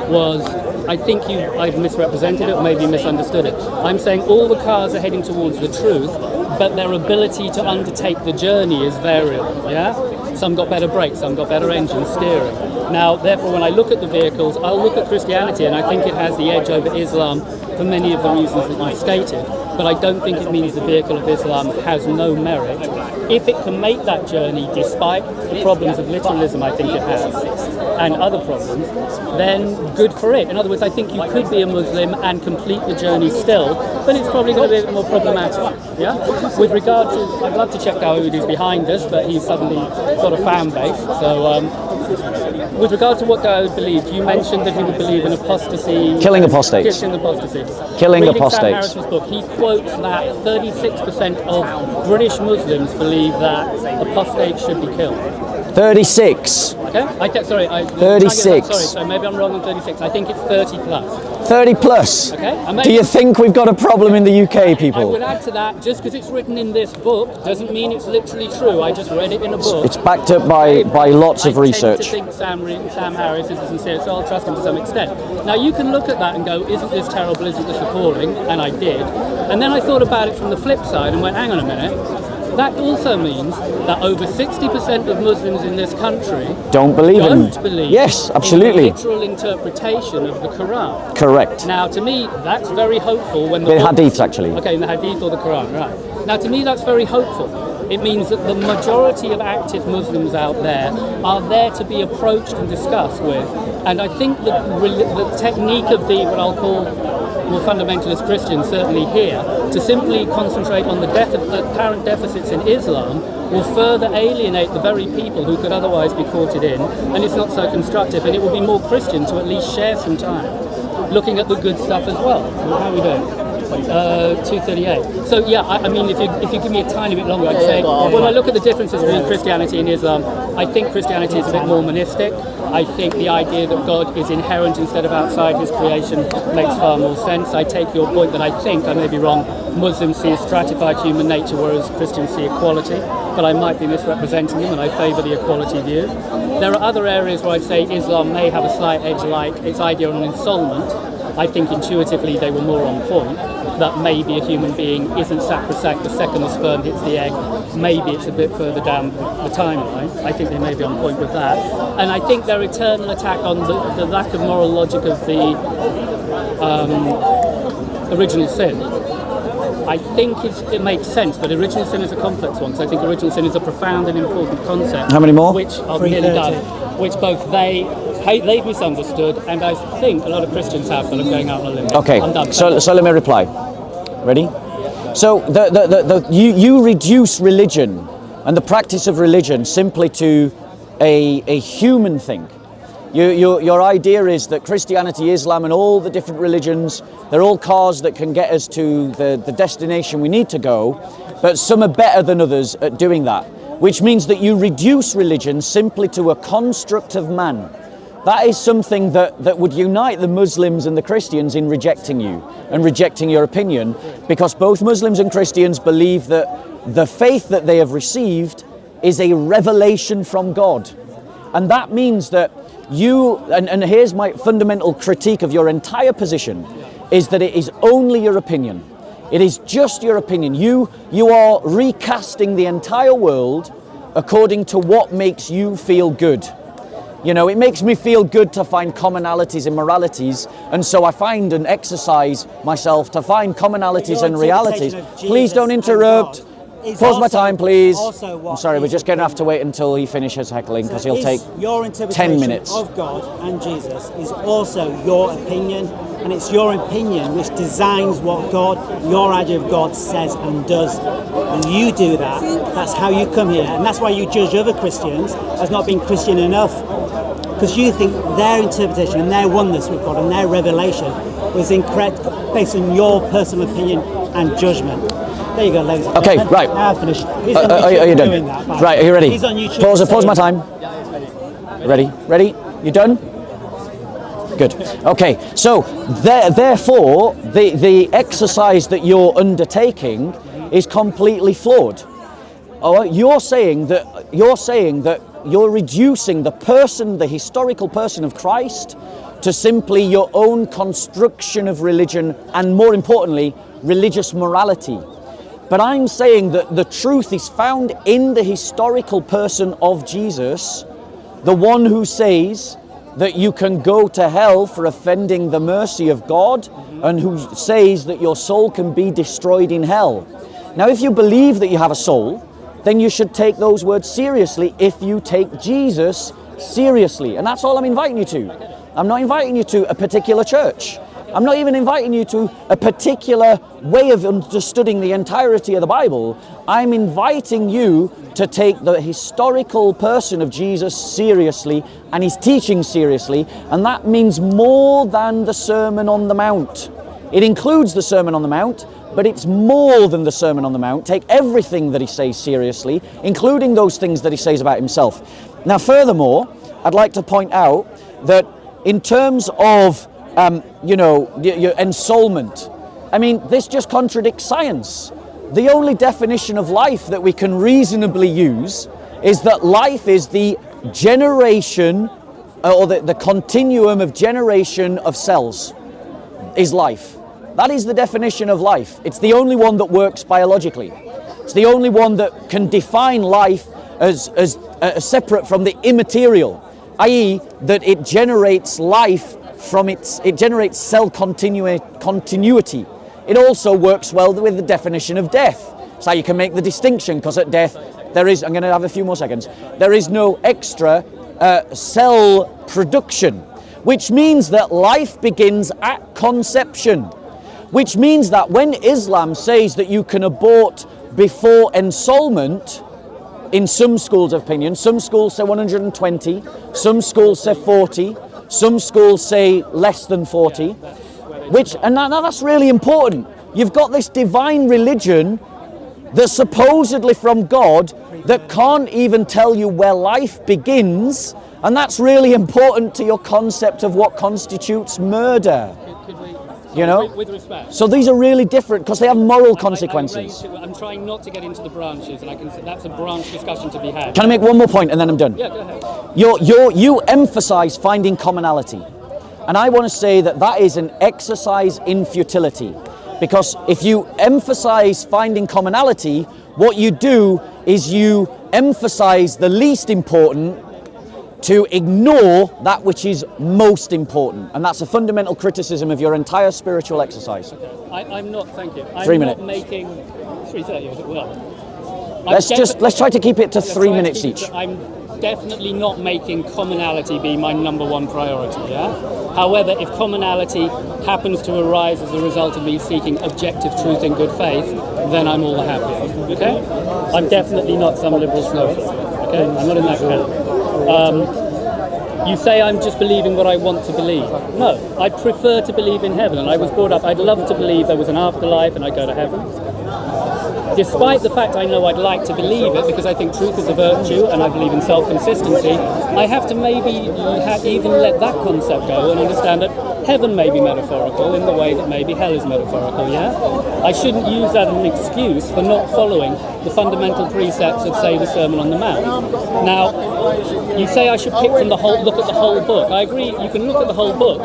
was, I think I've misrepresented it or maybe misunderstood it. I'm saying all the cars are heading towards the truth, but their ability to undertake the journey is variable, yeah? Some got better brakes, some got better engine steering. Now, therefore, when I look at the vehicles, I'll look at Christianity and I think it has the edge over Islam for many of the reasons that you stated, but I don't think it means the vehicle of Islam has no merit. If it can make that journey despite the problems of literalism I think it has, and other problems, then good for it. In other words, I think you could be a Muslim and complete the journey still, but it's probably going to be a bit more problematic. Yeah. With regard to, I'd love to check out who's behind us, but he's suddenly got a fan base. So, with regard to what Dawood believed, you mentioned that he would believe in apostasy. Killing apostates. Killing apostasy. Killing Reading apostates. Sam Harris's book, he quotes that 36% of British Muslims believe that apostates should be killed. 36. Okay? Sorry, 36. Sorry, so maybe I'm wrong on 36. I think it's 30 plus. 30 plus. Okay? Do you think we've got a problem in the UK, I people? would add to that, just because it's written in this book doesn't mean it's literally true. I just read it in a book. It's backed up by lots of research. I tend to think Sam Harris is sincere, so I'll trust him to some extent. Now you can look at that and go, isn't this terrible, isn't this appalling? And I did. And then I thought about it from the flip side and went, hang on a minute. That also means that over 60% of Muslims in this country don't believe yes, absolutely. in the literal interpretation of the Quran. Correct. Now, to me, that's very hopeful when the hadiths, actually. Okay, in the hadith or the Quran, right. Now, to me, that's very hopeful. It means that the majority of active Muslims out there are there to be approached and discussed with. And I think the technique of the, what I'll call more fundamentalist Christians, certainly here, to simply concentrate on the apparent deficits in Islam will further alienate the very people who could otherwise be courted in, and it's not so constructive, and it will be more Christian to at least share some time looking at the good stuff as well. How are we doing? 2:38. So yeah, I mean, if you give me a tiny bit longer, I'd say when I look at the differences between Christianity and Islam, I think Christianity is a bit more monistic. I think the idea that God is inherent instead of outside his creation makes far more sense. I take your point that I think, I may be wrong, Muslims see a stratified human nature, whereas Christians see equality, but I might be misrepresenting them, and I favour the equality view. There are other areas where I'd say Islam may have a slight edge, like its idea on ensoulment. I think intuitively they were more on point, that maybe a human being isn't sacrosanct the second the sperm hits the egg. Maybe it's a bit further down the timeline. I think they may be on point with that. And I think their eternal attack on the lack of moral logic of the original sin, I think it makes sense, but original sin is a complex one, because I think original sin is a profound and important concept. How many more? Which I've nearly done, which both they've misunderstood, and I think a lot of Christians have, but I'm going out on a limb. Okay, I'm done. so let me reply. Ready? So you reduce religion and the practice of religion simply to a human thing. Your idea is that Christianity, Islam, and all the different religions, they're all cars that can get us to the destination we need to go, but some are better than others at doing that, which means that you reduce religion simply to a construct of man. That is something that would unite the Muslims and the Christians in rejecting you and rejecting your opinion, because both Muslims and Christians believe that the faith that they have received is a revelation from God. And that means that you, and here's my fundamental critique of your entire position, is that it is only your opinion. It is just your opinion. You are recasting the entire world according to what makes you feel good. You know, it makes me feel good to find commonalities in moralities, and so I find and exercise myself to find commonalities and realities. Please don't interrupt. Pause my time, please. I'm sorry, we're just going to have to wait until he finishes heckling, because he'll take your 10 minutes. of God and Jesus is also your opinion, and it's your opinion which designs what God, your idea of God, says and does. And you do that. That's how you come here, and that's why you judge other Christians as not being Christian enough, because you think their interpretation and their oneness with God and their revelation was incorrect based on your personal opinion and judgment. There you go, ladies. Okay, right. Now I've finished. Are you done? Right, are you ready? He's on YouTube. Pause my time. Ready? You done? Good. Okay, so therefore, the exercise that you're undertaking is completely flawed. Oh, you're saying that you're reducing the historical person of Christ to simply your own construction of religion, and more importantly, religious morality. But I'm saying that the truth is found in the historical person of Jesus, the one who says that you can go to hell for offending the mercy of God, and who says that your soul can be destroyed in hell. Now, if you believe that you have a soul, then you should take those words seriously if you take Jesus seriously. And that's all I'm inviting you to. I'm not inviting you to a particular church. I'm not even inviting you to a particular way of understanding the entirety of the Bible. I'm inviting you to take the historical person of Jesus seriously and his teaching seriously, and that means more than the Sermon on the Mount. It includes the Sermon on the Mount, but it's more than the Sermon on the Mount. Take everything that he says seriously, including those things that he says about himself. Now, furthermore, I'd like to point out that in terms of, your ensoulment, I mean, this just contradicts science. The only definition of life that we can reasonably use is that life is the generation, or the continuum of generation of cells is life. That is the definition of life. It's the only one that works biologically. It's the only one that can define life as separate from the immaterial, i.e. that it generates life from it generates cell continuity. It also works well with the definition of death. So you can make the distinction, because at death there is, I'm going to have a few more seconds, there is no extra cell production, which means that life begins at conception, which means that when Islam says that you can abort before ensoulment, in some schools of opinion, some schools say 120, some schools say 40, some schools say less than 40, and that's really important. You've got this divine religion that's supposedly from God that can't even tell you where life begins, and that's really important to your concept of what constitutes murder. With respect. So these are really different because they have moral consequences. I'm trying not to get into the branches, and I can say that's a branch discussion to be had. Can I make one more point and then I'm done? Yeah, go ahead. You emphasize finding commonality, and I want to say that is an exercise in futility, because if you emphasize finding commonality, what you do is you emphasize the least important to ignore that which is most important, and that's a fundamental criticism of your entire spiritual exercise. Okay. I'm not, thank you. I'm 3 minutes. not making 3:30, was it? Well, let's try to keep it to 3 minutes each. I'm definitely not making commonality be my number one priority, yeah? However, if commonality happens to arise as a result of me seeking objective truth in good faith, then I'm all the happier, okay? I'm definitely not some liberal snowflake, okay? I'm not in that camp. You say I'm just believing what I want to believe. No, I prefer to believe in heaven, and I was brought up, I'd love to believe there was an afterlife and I'd go to heaven. Despite the fact I know I'd like to believe it, because I think truth is a virtue and I believe in self-consistency, I have to maybe even let that concept go and understand that heaven may be metaphorical in the way that maybe hell is metaphorical, yeah? I shouldn't use that as an excuse for not following the fundamental precepts of, say, the Sermon on the Mount. Now, you say I should look at the whole book. I agree, you can look at the whole book,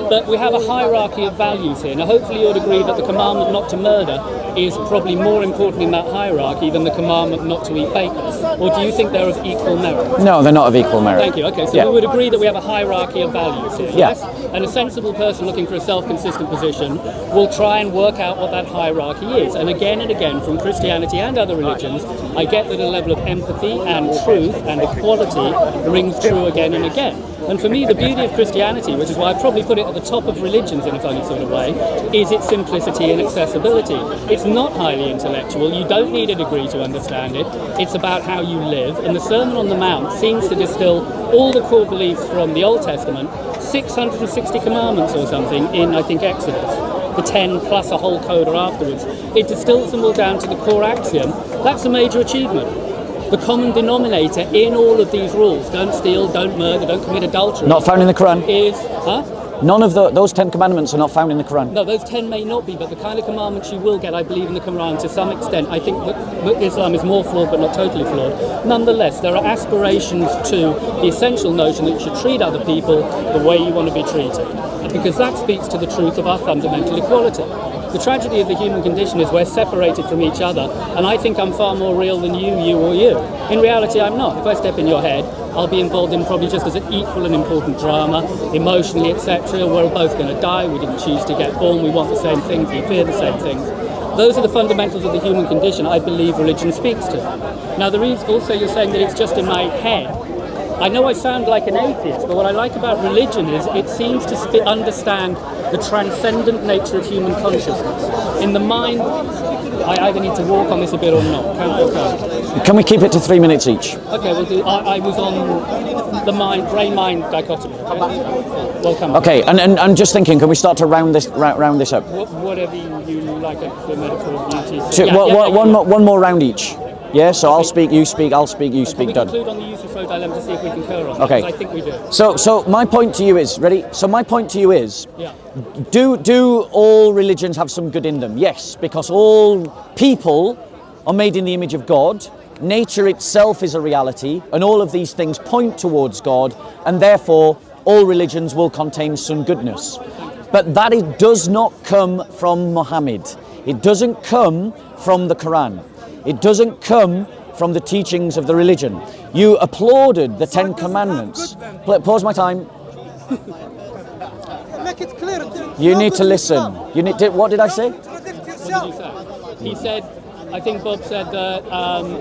but we have a hierarchy of values here. Now, hopefully you'd agree that the commandment not to murder is probably more important in that hierarchy than the commandment not to eat bacon. Or do you think they're of equal merit? No, they're not of equal merit. Thank you. Okay, so we would agree that we have a hierarchy of values here, yes? And a sensible person looking for a self-consistent position will try and work out what that hierarchy is. And again, from Christianity and other religions, I get that a level of empathy and truth and equality rings true again and again. And for me, the beauty of Christianity, which is why I probably put it at the top of religions in a funny sort of way, is its simplicity and accessibility. It's not highly intellectual. You don't need a degree to understand it. It's about how you live. And the Sermon on the Mount seems to distill all the core beliefs from the Old Testament, 660 commandments or something in, I think, Exodus. The 10 plus a whole coda afterwards. It distills them all down to the core axiom. That's a major achievement. The common denominator in all of these rules, don't steal, don't murder, don't commit adultery. Not found in the Quran. None of those 10 commandments are not found in the Quran. No, those 10 may not be, but the kind of commandments you will get, I believe, in the Quran to some extent. I think that Islam is more flawed, but not totally flawed. Nonetheless, there are aspirations to the essential notion that you should treat other people the way you want to be treated, because that speaks to the truth of our fundamental equality. The tragedy of the human condition is we're separated from each other, and I think I'm far more real than you, or you. In reality, I'm not. If I step in your head, I'll be involved in probably just as an equal and important drama, emotionally, etc. We're both going to die. We didn't choose to get born. We want the same things. We fear the same things. Those are the fundamentals of the human condition I believe religion speaks to. Now, there is also, you're saying that it's just in my head. I know I sound like an atheist, but what I like about religion is it seems to understand the transcendent nature of human consciousness. In the mind, I either need to walk on this a bit or not. Count or count. Can we keep it to 3 minutes each? Okay, I was on the brain-mind dichotomy. Okay? We'll come. Okay, and I'm just thinking, can we start to round this up? Whatever you like for medical beauty. One more round each. Yeah, so I'll speak, you speak, I'll speak, you speak, done. Can we conclude on the use of throw dilemma to see if we concur on Okay. that? I think we do. So my point to you is, ready? So my point to you is, Yeah. do all religions have some good in them? Yes, because all people are made in the image of God. Nature itself is a reality, and all of these things point towards God, and therefore all religions will contain some goodness. But that it does not come from Muhammad. It doesn't come from the Quran. It doesn't come from the teachings of the religion. You applauded the Ten Commandments. Pause my time. Make it clear. You need to listen. What did I say? What did he say? He said, I think Bob said that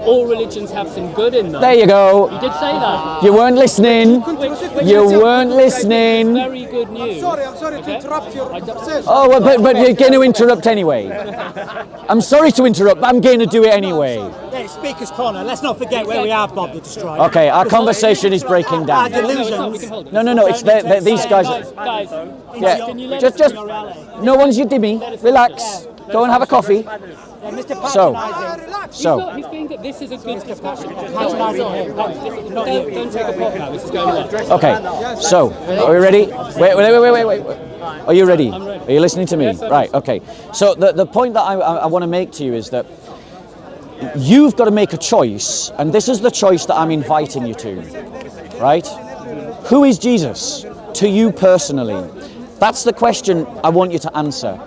all religions have some good in them. There you go. He did say that. You weren't listening. Which You is weren't listening. very good news. I'm sorry to interrupt your conversation. Oh, well, but you're going to interrupt anyway. I'm sorry to interrupt, but I'm going to do it anyway. Yeah, it's Speaker's Corner. Let's not forget where we are, Bob the Destroyer. Okay, our conversation is breaking Our down. delusions. No, it's these guys. Guys, Yeah, can you let just, us no one's your dimmy. Relax. Go and have a coffee. Mr. So, He's being good. This is a good discussion. Don't Patronising. take a pot now. This is going well. okay. So, are we ready? Wait. Are you ready? I'm ready. Are you listening to me? Yes, I'm Right. Okay. So the point that I want to make to you is that you've got to make a choice, and this is the choice that I'm inviting you to. Right? Who is Jesus to you personally? That's the question I want you to answer.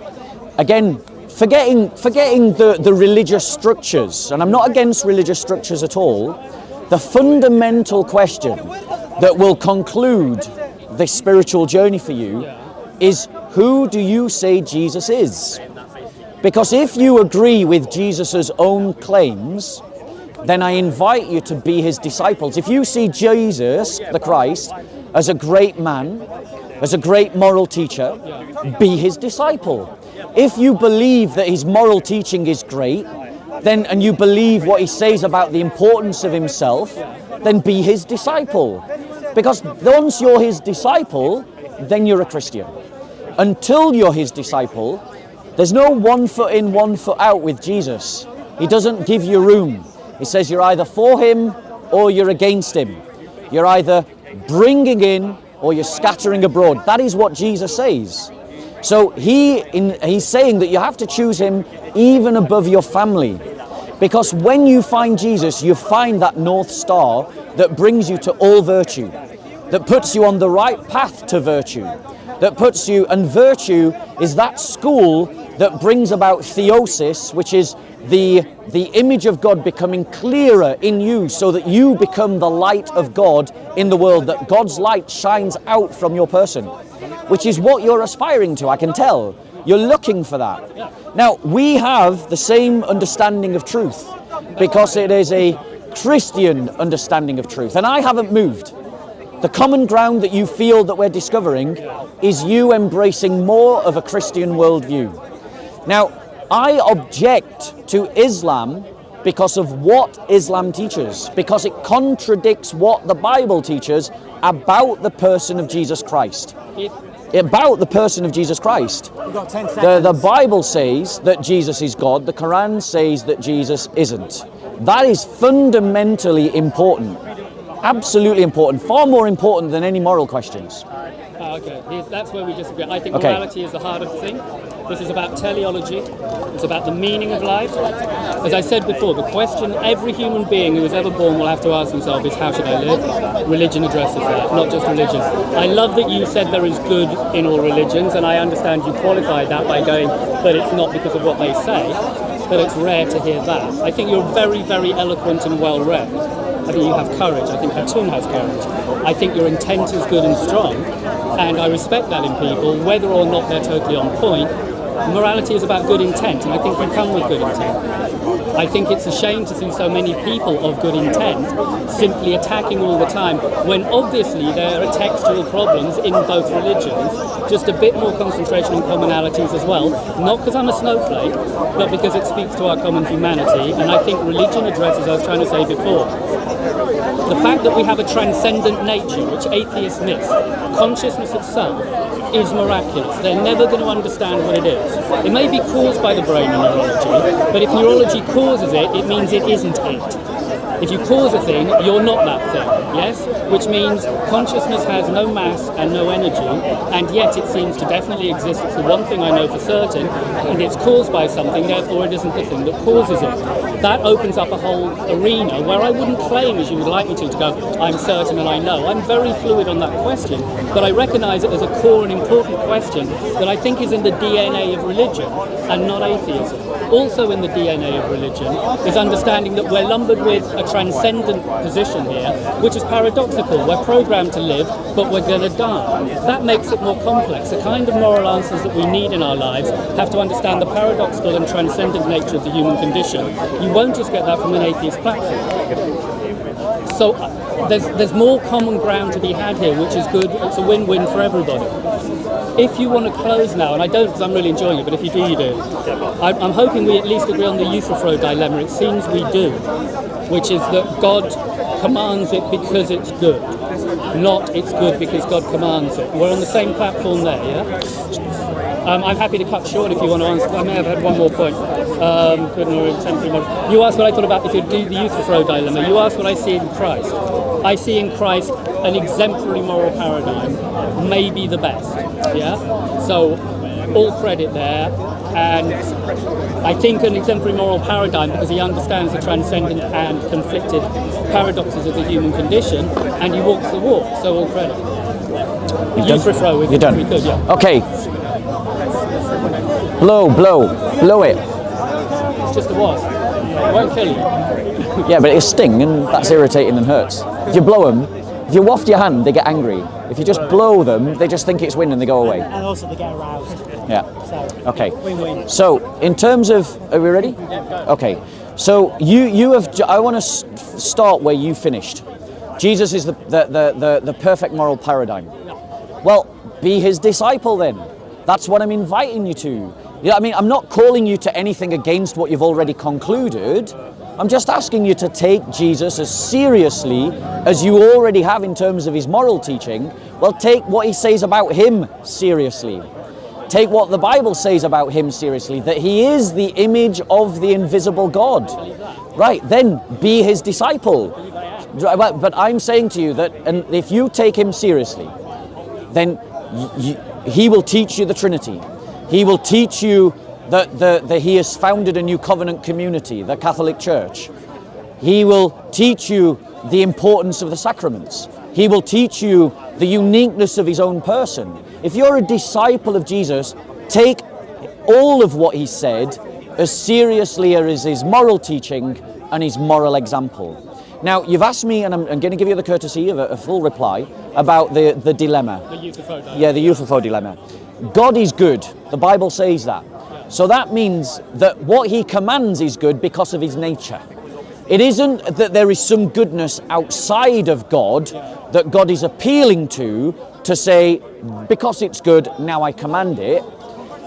Again, forgetting the religious structures, and I'm not against religious structures at all. The fundamental question that will conclude this spiritual journey for you is, who do you say Jesus is? Because if you agree with Jesus's own claims, then I invite you to be his disciples. If you see Jesus, the Christ, as a great man, as a great moral teacher, be his disciple. If you believe that his moral teaching is great, then, and you believe what he says about the importance of himself, then be his disciple. Because once you're his disciple, then you're a Christian. Until you're his disciple, there's no 1 foot in, 1 foot out with Jesus. He doesn't give you room. He says you're either for him or you're against him. You're either bringing in or you're scattering abroad. That is what Jesus says. So he's saying that you have to choose him even above your family. Because when you find Jesus, you find that North Star that brings you to all virtue, that puts you on the right path to virtue, that puts you, and virtue is that school that brings about theosis, which is the image of God becoming clearer in you so that you become the light of God in the world, that God's light shines out from your person, which is what you're aspiring to, I can tell. You're looking for that. Now, we have the same understanding of truth because it is a Christian understanding of truth, and I haven't moved. The common ground that you feel that we're discovering is you embracing more of a Christian worldview. Now, I object to Islam because of what Islam teaches, because it contradicts what the Bible teaches about the person of Jesus Christ. About the person of Jesus Christ. We've got 10 seconds. The Bible says that Jesus is God. The Quran says that Jesus isn't. That is fundamentally important. Absolutely important. Far more important than any moral questions. Okay, that's where we disagree. I think Okay. morality is the heart of the thing. This is about teleology. It's about the meaning of life. As I said before, the question every human being who is ever born will have to ask himself is, how should I live? Religion addresses that, not just religion. I love that you said there is good in all religions, and I understand you qualified that by going, but it's not because of what they say, but it's rare to hear that. I think you're very, very eloquent and well-read. I think you have courage. I think Hatun has courage. I think your intent is good and strong, and I respect that in people, whether or not they're totally on point. Morality is about good intent, and I think we come with good intent. I think it's a shame to see so many people of good intent simply attacking all the time, when obviously there are textual problems in both religions, just a bit more concentration on commonalities as well, not because I'm a snowflake, but because it speaks to our common humanity, and I think religion addresses, I was trying to say before, the fact that we have a transcendent nature, which atheists miss. Consciousness itself is miraculous. They're never going to understand what it is. It may be caused by the brain and neurology, but if neurology causes it, it means it isn't it. If you cause a thing, you're not that thing, yes? Which means consciousness has no mass and no energy, and yet it seems to definitely exist. It's the one thing I know for certain, and it's caused by something, therefore it isn't the thing that causes it. That opens up a whole arena where I wouldn't claim, as you would like me to go, I'm certain and I know. I'm very fluid on that question, but I recognise it as a core and important question that I think is in the DNA of religion and not atheism. Also in the DNA of religion is understanding that we're lumbered with a transcendent position here, which is paradoxical. We're programmed to live, but we're going to die. That makes it more complex. The kind of moral answers that we need in our lives have to understand the paradoxical and transcendent nature of the human condition. You won't just get that from an atheist platform. So there's more common ground to be had here, which is good. It's a win-win for everybody. If you want to close now, and I don't because I'm really enjoying it, but if you do, you do. I'm hoping we at least agree on the Euthyphro dilemma. It seems we do, which is that God commands it because it's good, not it's good because God commands it. We're on the same platform there, yeah? I'm happy to cut short if you want to answer. I may have had one more point. You asked what I thought about if you do the Euthyphro dilemma. You asked what I see in Christ. I see in Christ an exemplary moral paradigm, maybe the best. Yeah. So all credit there, and I think an exemplary moral paradigm because he understands the transcendent and conflicted paradoxes of the human condition, and he walks the walk. So all credit. Euthyphro, if we could, yeah. Okay. Blow it. It's just a wasp. It won't kill you. Yeah, but it'll sting, and that's irritating and hurts. If you blow them, if you waft your hand, they get angry. If you just blow them, they just think it's wind and they go away. And also they get aroused. Yeah. So, Okay. win-win. So, in terms of, are we ready? Okay. So you have. I want to start where you finished. Jesus is the perfect moral paradigm. Well, be his disciple then. That's what I'm inviting you to. Yeah, I mean, I'm not calling you to anything against what you've already concluded. I'm just asking you to take Jesus as seriously as you already have in terms of his moral teaching. Well, take what he says about him seriously. Take what the Bible says about him seriously, that he is the image of the invisible God. Right, then be his disciple. But I'm saying to you that and if you take him seriously, then he will teach you the Trinity. He will teach you that he has founded a new covenant community, the Catholic Church. He will teach you the importance of the sacraments. He will teach you the uniqueness of his own person. If you're a disciple of Jesus, take all of what he said as seriously as his moral teaching and his moral example. Now, you've asked me, and I'm going to give you the courtesy of a full reply, about the dilemma. The Euthyphro dilemma. Yeah, the Euthyphro dilemma. God is good. The Bible says that. So that means that what he commands is good because of his nature. It isn't that there is some goodness outside of God that God is appealing to say, because it's good, now I command it.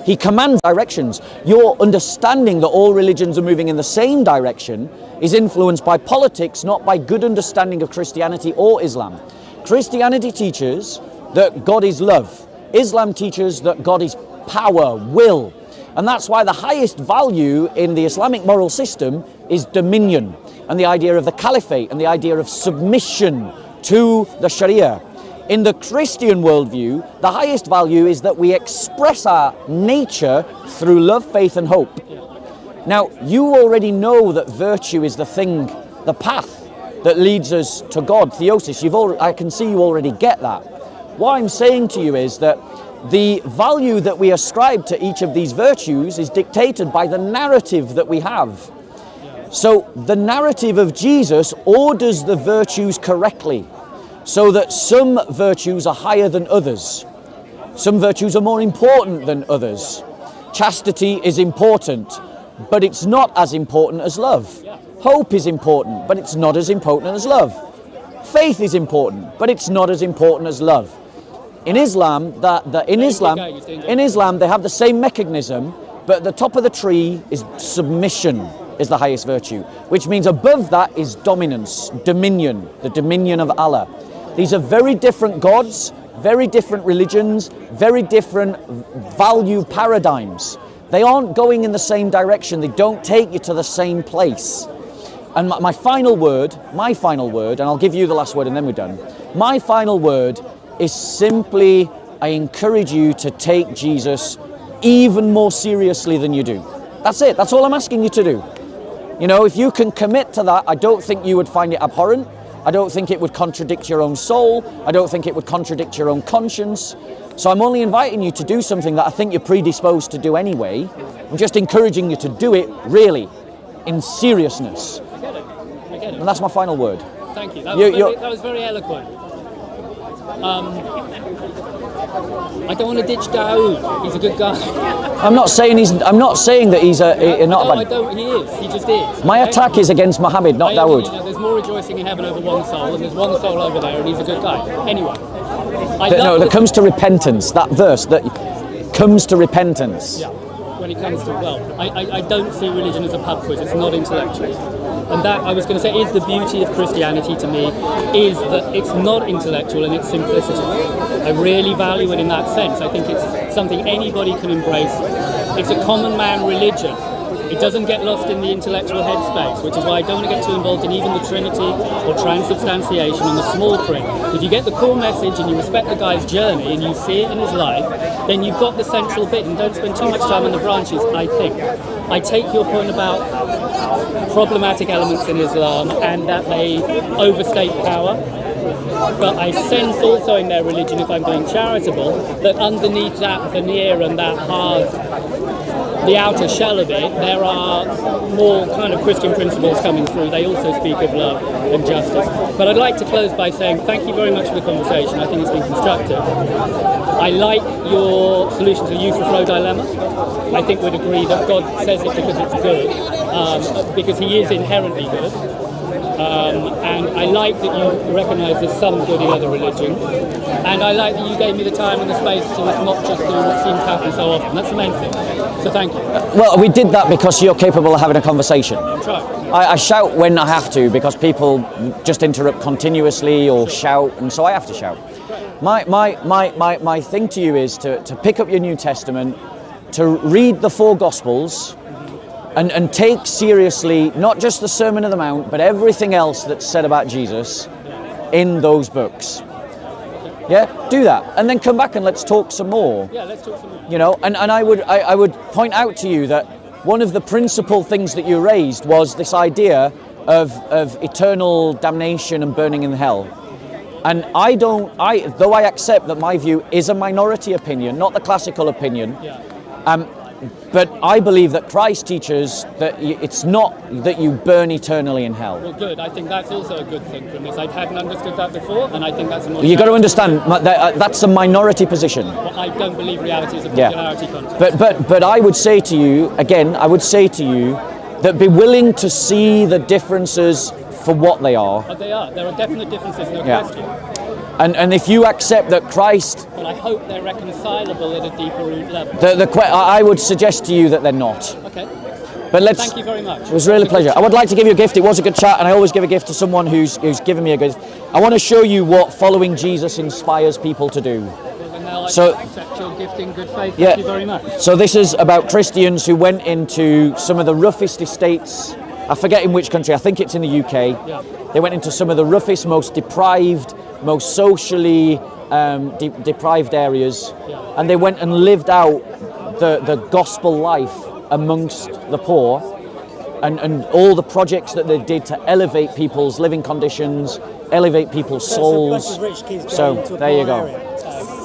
He commands directions. Your understanding that all religions are moving in the same direction is influenced by politics, not by good understanding of Christianity or Islam. Christianity teaches that God is love. Islam teaches that God is power, will. And that's why the highest value in the Islamic moral system is dominion, and the idea of the caliphate, and the idea of submission to the Sharia. In the Christian worldview, the highest value is that we express our nature through love, faith, and hope. Now, you already know that virtue is the thing, the path that leads us to God, theosis. I can see you already get that. What I'm saying to you is that the value that we ascribe to each of these virtues is dictated by the narrative that we have. So the narrative of Jesus orders the virtues correctly, so that some virtues are higher than others. Some virtues are more important than others. Chastity is important, but it's not as important as love. Hope is important, but it's not as important as love. Faith is important, but it's not as important as love. In Islam, in Islam they have the same mechanism, but at the top of the tree is submission is the highest virtue, which means above that is dominance, dominion, the dominion of Allah. These are very different gods, very different religions, very different value paradigms. They aren't going in the same direction. They don't take you to the same place. And my final word, and I'll give you the last word and then we're done. My final word is simply, I encourage you to take Jesus even more seriously than you do. That's it. That's all I'm asking you to do. You know, if you can commit to that, I don't think you would find it abhorrent. I don't think it would contradict your own soul. I don't think it would contradict your own conscience. So I'm only inviting you to do something that I think you're predisposed to do anyway. I'm just encouraging you to do it really, in seriousness. I get it. And that's my final word. Thank you. That was very eloquent. I don't want to ditch Dawood. He's a good guy. I'm not saying that he's not. No, I don't. He is. He just is. My attack is against Muhammad, not Dawood. There's more rejoicing in heaven over one soul, and there's one soul over there, and he's a good guy. Anyway. That comes to repentance. That verse that comes to repentance. Yeah. When it comes to, I don't see religion as a pub quiz. It's not intellectual. And that, I was going to say, is the beauty of Christianity to me, is that it's not intellectual and it's simplicity. I really value it in that sense. I think it's something anybody can embrace. It's a common man religion. It doesn't get lost in the intellectual headspace, which is why I don't want to get too involved in even the Trinity or transubstantiation and the small print. If you get the core message and you respect the guy's journey and you see it in his life, then you've got the central bit, and don't spend too much time on the branches, I think. I take your point about problematic elements in Islam and that they overstate power. But I sense also in their religion, if I'm being charitable, that underneath that veneer and that hard, the outer shell of it, there are more kind of Christian principles coming through. They also speak of love and justice. But I'd like to close by saying thank you very much for the conversation. I think it's been constructive. I like your solution to the Euthyphro dilemma. I think we'd agree that God says it because it's good, because he is inherently good. And I like that you recognise there's some good in other religions. And I like that you gave me the time and the space to not just do what seems to happen so often. That's the main thing. So thank you. Well, we did that because you're capable of having a conversation. I'm trying. I shout when I have to because people just interrupt continuously or shout, and so I have to shout. My thing to you is to pick up your New Testament, to read the 4 Gospels, and take seriously not just the Sermon on the Mount, but everything else that's said about Jesus in those books. Yeah, do that, and then come back and let's talk some more. Yeah, let's talk some more. You know, and I would point out to you that one of the principal things that you raised was this idea of eternal damnation and burning in hell. And though I accept that my view is a minority opinion, not the classical opinion, but I believe that Christ teaches that it's not that you burn eternally in hell. Well, good. I think that's also a good thing from this. I hadn't understood that before, and I think that's a more... You've got to understand, that's a minority position. Well, I don't believe reality is a popularity contest. But I would say to you, again, that be willing to see the differences for what they are. But they are. There are definite differences, no question. And if you accept that Christ... But I hope they're reconcilable at a deeper root level. I would suggest to you that they're not. Okay. But Thank you very much. It was really a pleasure. I would like to give you a gift. It was a good chat, and I always give a gift to someone who's given me a gift. I want to show you what following Jesus inspires people to do. Well, so, accept your gift in good faith. Thank you very much. So this is about Christians who went into some of the roughest estates. I forget in which country. I think it's in the UK. Yeah. They went into some of the roughest, most deprived, most socially deprived areas, and they went and lived out the gospel life amongst the poor, and all the projects that they did to elevate people's living conditions, elevate people's souls. So, there you go.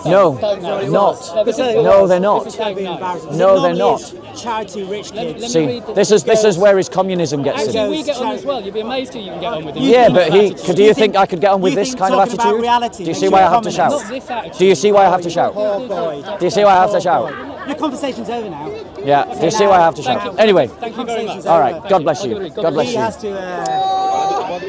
No, Don't know. not. No, this is- No, they're not. this is how you know. No, they're not. Charity rich kids. Let me See, read the- this is where his communism gets Actually, in. we get on as well. You'd be amazed who you can get on with. Yeah, but Attitude. do you think I could get on with you this think kind of talking about attitude? reality Do you makes see you why a I have to shout? Not this attitude. Do you see why I have to shout? Poor boy. Do you see why I have to shout? Your conversation's over now. Yeah. Do you see why I have to Thank shout? you. Anyway, Thank you very much. all right. God bless Thank you. you. God bless He you. has to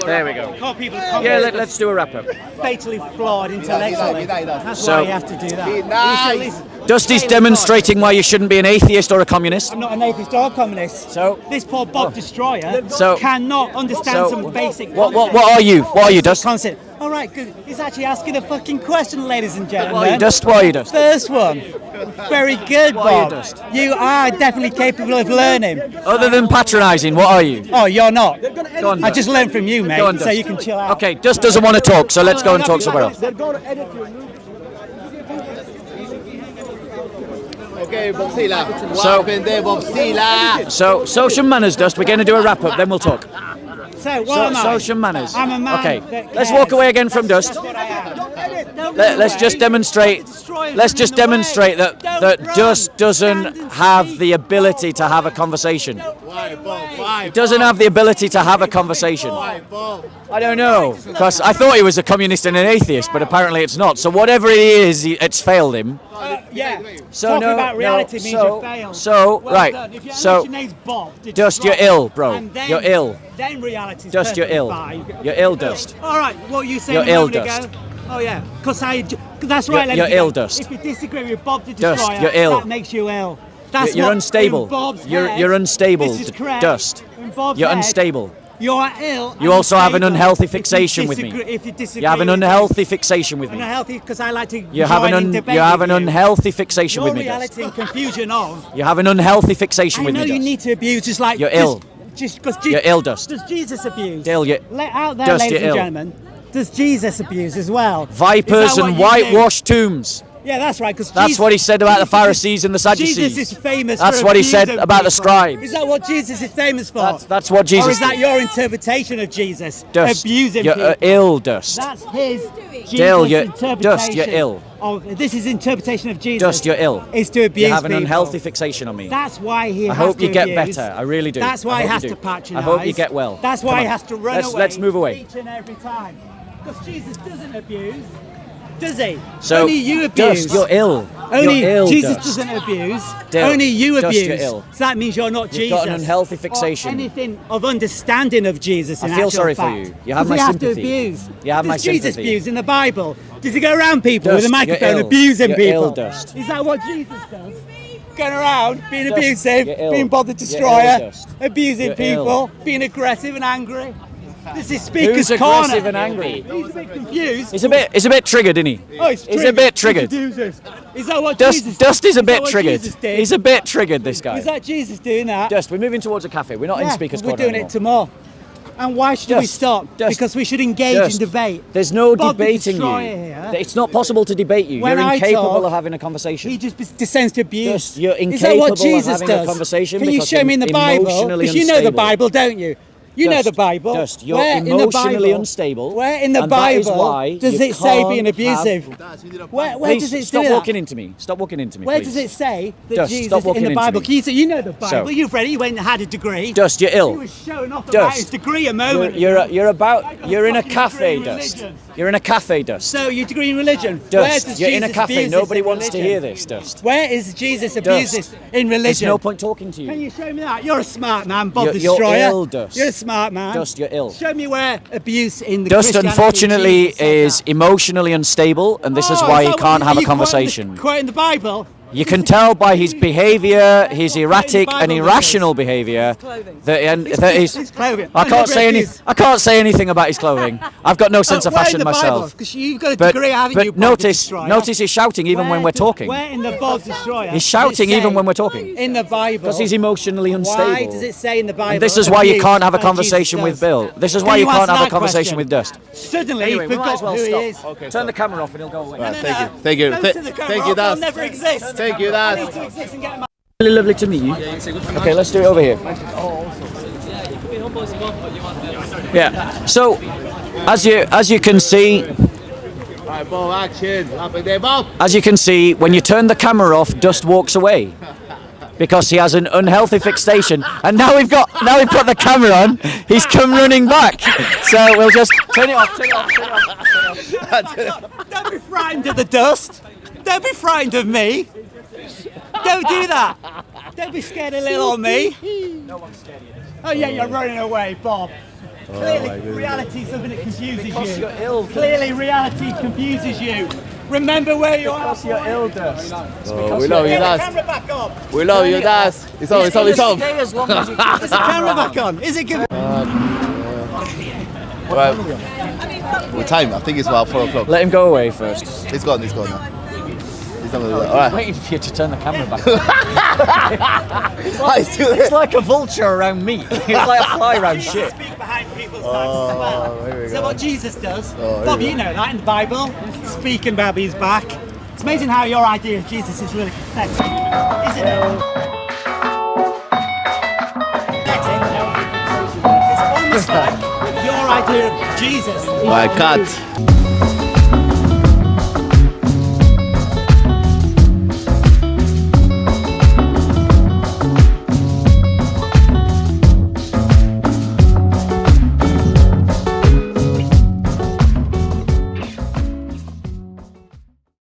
There we go. call people Yeah, let's do a wrap up. fatally flawed intellectually. That's So- why you have to do that. Dusty's demonstrating why you shouldn't be an atheist or a communist. I'm not an atheist or a communist. So- this poor Bob Destroyer So- cannot understand some basic What concepts. are you? What are you, Dust? Concept. All right, good. He's actually asking a fucking question, ladies and gentlemen. What are you, Dust? What are you, Dust? First one. Very good, What are you, Bob. Dust? You are definitely capable of learning. Other than patronising, what are you? Oh, you're not. Go on, I Dust. just learned from you, mate, Go on, so Dust. you can chill out. Okay, Dust doesn't want to talk, so let's go and talk somewhere else. They're going to edit your movie. Okay, Bob Sila. What So- happened there, Bob Sila? So, social manners, Dust. We're going to do a wrap up, then we'll talk. So, what am I? Social manners. I'm a man Okay, that let's cares. walk away again from Dust. That's what I am. Don't Let's run just away. demonstrate. Destroy Let's us just in the way. demonstrate that Don't run. Dust doesn't Stand and have speak. the ability to have a conversation. Why, Bob? Why? Doesn't have the ability to have a conversation. Why, Bob? I don't know, because I thought he was a communist and an atheist, but apparently it's not. So whatever he is, it's failed him. Yeah. So Talking no, about reality no, means so- you failed. so, Well right, done. If you so- your name's Bob, Dust, you're ill, bro. and then- You're ill. Then reality's Dust, you're ill. fine. You're ill, Dust. All right, what you saying You're a ill, moment Dust. ago? Oh yeah, because that's right. You're ladies and ill, gentlemen. Dust. If you disagree with Bob the Dust, Destroyer, you're ill. that makes you ill. That's You're what- unstable. in Bob's You're- head, you're unstable, This is correct. Dust. In Bob's You're head, unstable. You are ill. You and also have an unstable unhealthy if you fixation with me. disagree- If you disagree, You have an with me. unhealthy fixation with me. Unhealthy because I like to. You have join in an debate you have with an you. unhealthy fixation Your with me, Dust. reality and confusion of. You have an unhealthy fixation I with know me, you Dust. need to abuse, just like You're ill. Just because You're ill, Dust. Does Jesus abuse? Ill, you- Let out there, Dust, ladies you're and ill. gentlemen. Does Jesus abuse as well? Vipers Is that what and you do? whitewashed tombs. Yeah, that's right. Because That's what he said about the Pharisees and the Sadducees. Jesus is famous. That's for what he said abusing about the people. scribes. Is that what Jesus is famous for? That's what Jesus Or is that did. your interpretation of Jesus? Dust. Abusing You're people. ill, Dust. That's his Dale, Jesus you're- interpretation. Dust, you're ill. This is interpretation of Jesus. Dust, you're ill. Is to abuse You have an people. unhealthy fixation on me. That's why he I has hope to you get abuse. better. I really do. That's why I he hope has you to do. patronise. I hope you get well. That's Come why on. he has to run away. Let's move away. Each and every time. Because Jesus doesn't abuse, does he? So, only you abuse. Dust, you're ill. Only you're ill, Jesus Dust. doesn't abuse. Dale, only you Dust, abuse. you're ill. So that means you're not You've Jesus. got an unhealthy fixation. Or anything of understanding of Jesus. I in feel actual sorry for fact. you. You have Does my he have sympathy. To abuse? You have my Does Jesus sympathy. abuse in the Bible? Does he go around people with a Dust, microphone you're ill. abusing You're people? ill, Dust. Is that what Jesus does? Going around, being Dust, abusive, you're ill. being Bob the You're Destroyer, ill, Dust. abusing You're people, ill. being aggressive and angry. This is Speaker's Who's Corner. aggressive and angry? He's a bit confused. He's a bit triggered, isn't he? Oh, He's a bit triggered. Is that what Jesus Dust is a that bit what triggered. Jesus did? He's a bit triggered, this guy. Is that Jesus doing that? Dust, we're moving towards a cafe. We're not in Speaker's we're Corner doing anymore. it tomorrow. And why should we Dust, stop? Dust, Because we should engage Dust. in debate. There's no Bob the debating you. Destroyer here. It's not possible to debate you. When You're I incapable talk, of having a conversation. He just descends to abuse. Dust, you're Is that what incapable of Jesus having a does? conversation Can you because show me in the you're Bible? emotionally Because you know the unstable. Bible, don't you? You know Dust, the Bible. Dust, you're Where in the emotionally Bible- unstable, Where in the and that is Bible why does you it say being can't abusive? Where Please does it stop say that? walking into me. Stop walking into me. Where please. does it say that Dust, Jesus stop walking in the into Bible? me. You know the Bible. So- You've read it. You went and had a degree. Dust, you're He ill. was showing off about Dust. his degree a moment You're ago. you're in a fucking cafe, degree in Dust. religion. You're in a cafe, Dust. So your degree in religion. Where Dust, does you're in a Jesus cafe. abuse Nobody this in wants to religion? hear this, Dust. Where is Jesus abuse this in religion? There's no point talking to Can you. you show me that? You're a smart man, Bob You're Destroyer. ill, Dust. You're a smart man. Dust, you're ill. Show me where abuse in the Dust, Christianity unfortunately, Jesus said is that. emotionally unstable, and this is Oh, why is he that can't what have a you conversation. Quoting the Bible. You can tell by his behaviour, his erratic Bible and with irrational behaviour, that His he's. clothing. I can't say any. abuse. I can't say anything about his clothing. I've got no sense of Where in fashion the myself. Because you've got a But, degree, haven't but you? Bob the notice Destroyer? he's shouting even when we're talking. Where in the Bob Destroyer? He's does it shouting even say when we're talking. In the Bible. Because he's emotionally unstable. Why does it say in the Bible? And this is why you abuse can't have a by Jesus conversation with does? Bill. This is Can why you can't answer have a that conversation question? with Dust. Suddenly Anyway, he we might forgot as well who stop. he is. Okay, Turn the camera off and he'll go away. No, no, Thank no. you. Thank you. Don't turn the camera Thank you, off, I'll Dust. never exist. Thank you, I Dust. need to exist and get my Really lovely to meet you. Okay, let's do it over here. Yeah. So, as you can see, Right, Bob, action. Happy day, Bob. As you can see, when you turn the camera off, Dust walks away because he has an unhealthy fixation. And now we've put the camera on. He's come running back. So we'll just turn it off. Don't be frightened of the dust. Don't be frightened of me. Don't do that. Don't be scared of little old me. No one's scared of you. Oh yeah, you're running away, Bob. Clearly, reality is something that confuses you. You're ill. Clearly, reality confuses you. Remember where you are. Because you're ill, Dust. Oh, we love you, Get the Dust. camera back on. We love you, Dust. It's on, it's on, it's on. Stay as long as you can. Is the camera back on? Is it good? Right. What time? I think it's about 4 o'clock. Let him go away first. He's gone now. He's not gonna do that. All right. Waiting for you to turn the camera back. It's like a vulture around meat. It's like a fly around shit. Speak behind people's backs as well. here we Is that go. what Jesus does? here Bob, we you know that in the Bible. Speaking about his back. It's amazing how your idea of Jesus is really pathetic, isn't it? It's almost like your idea of Jesus. All right, cut.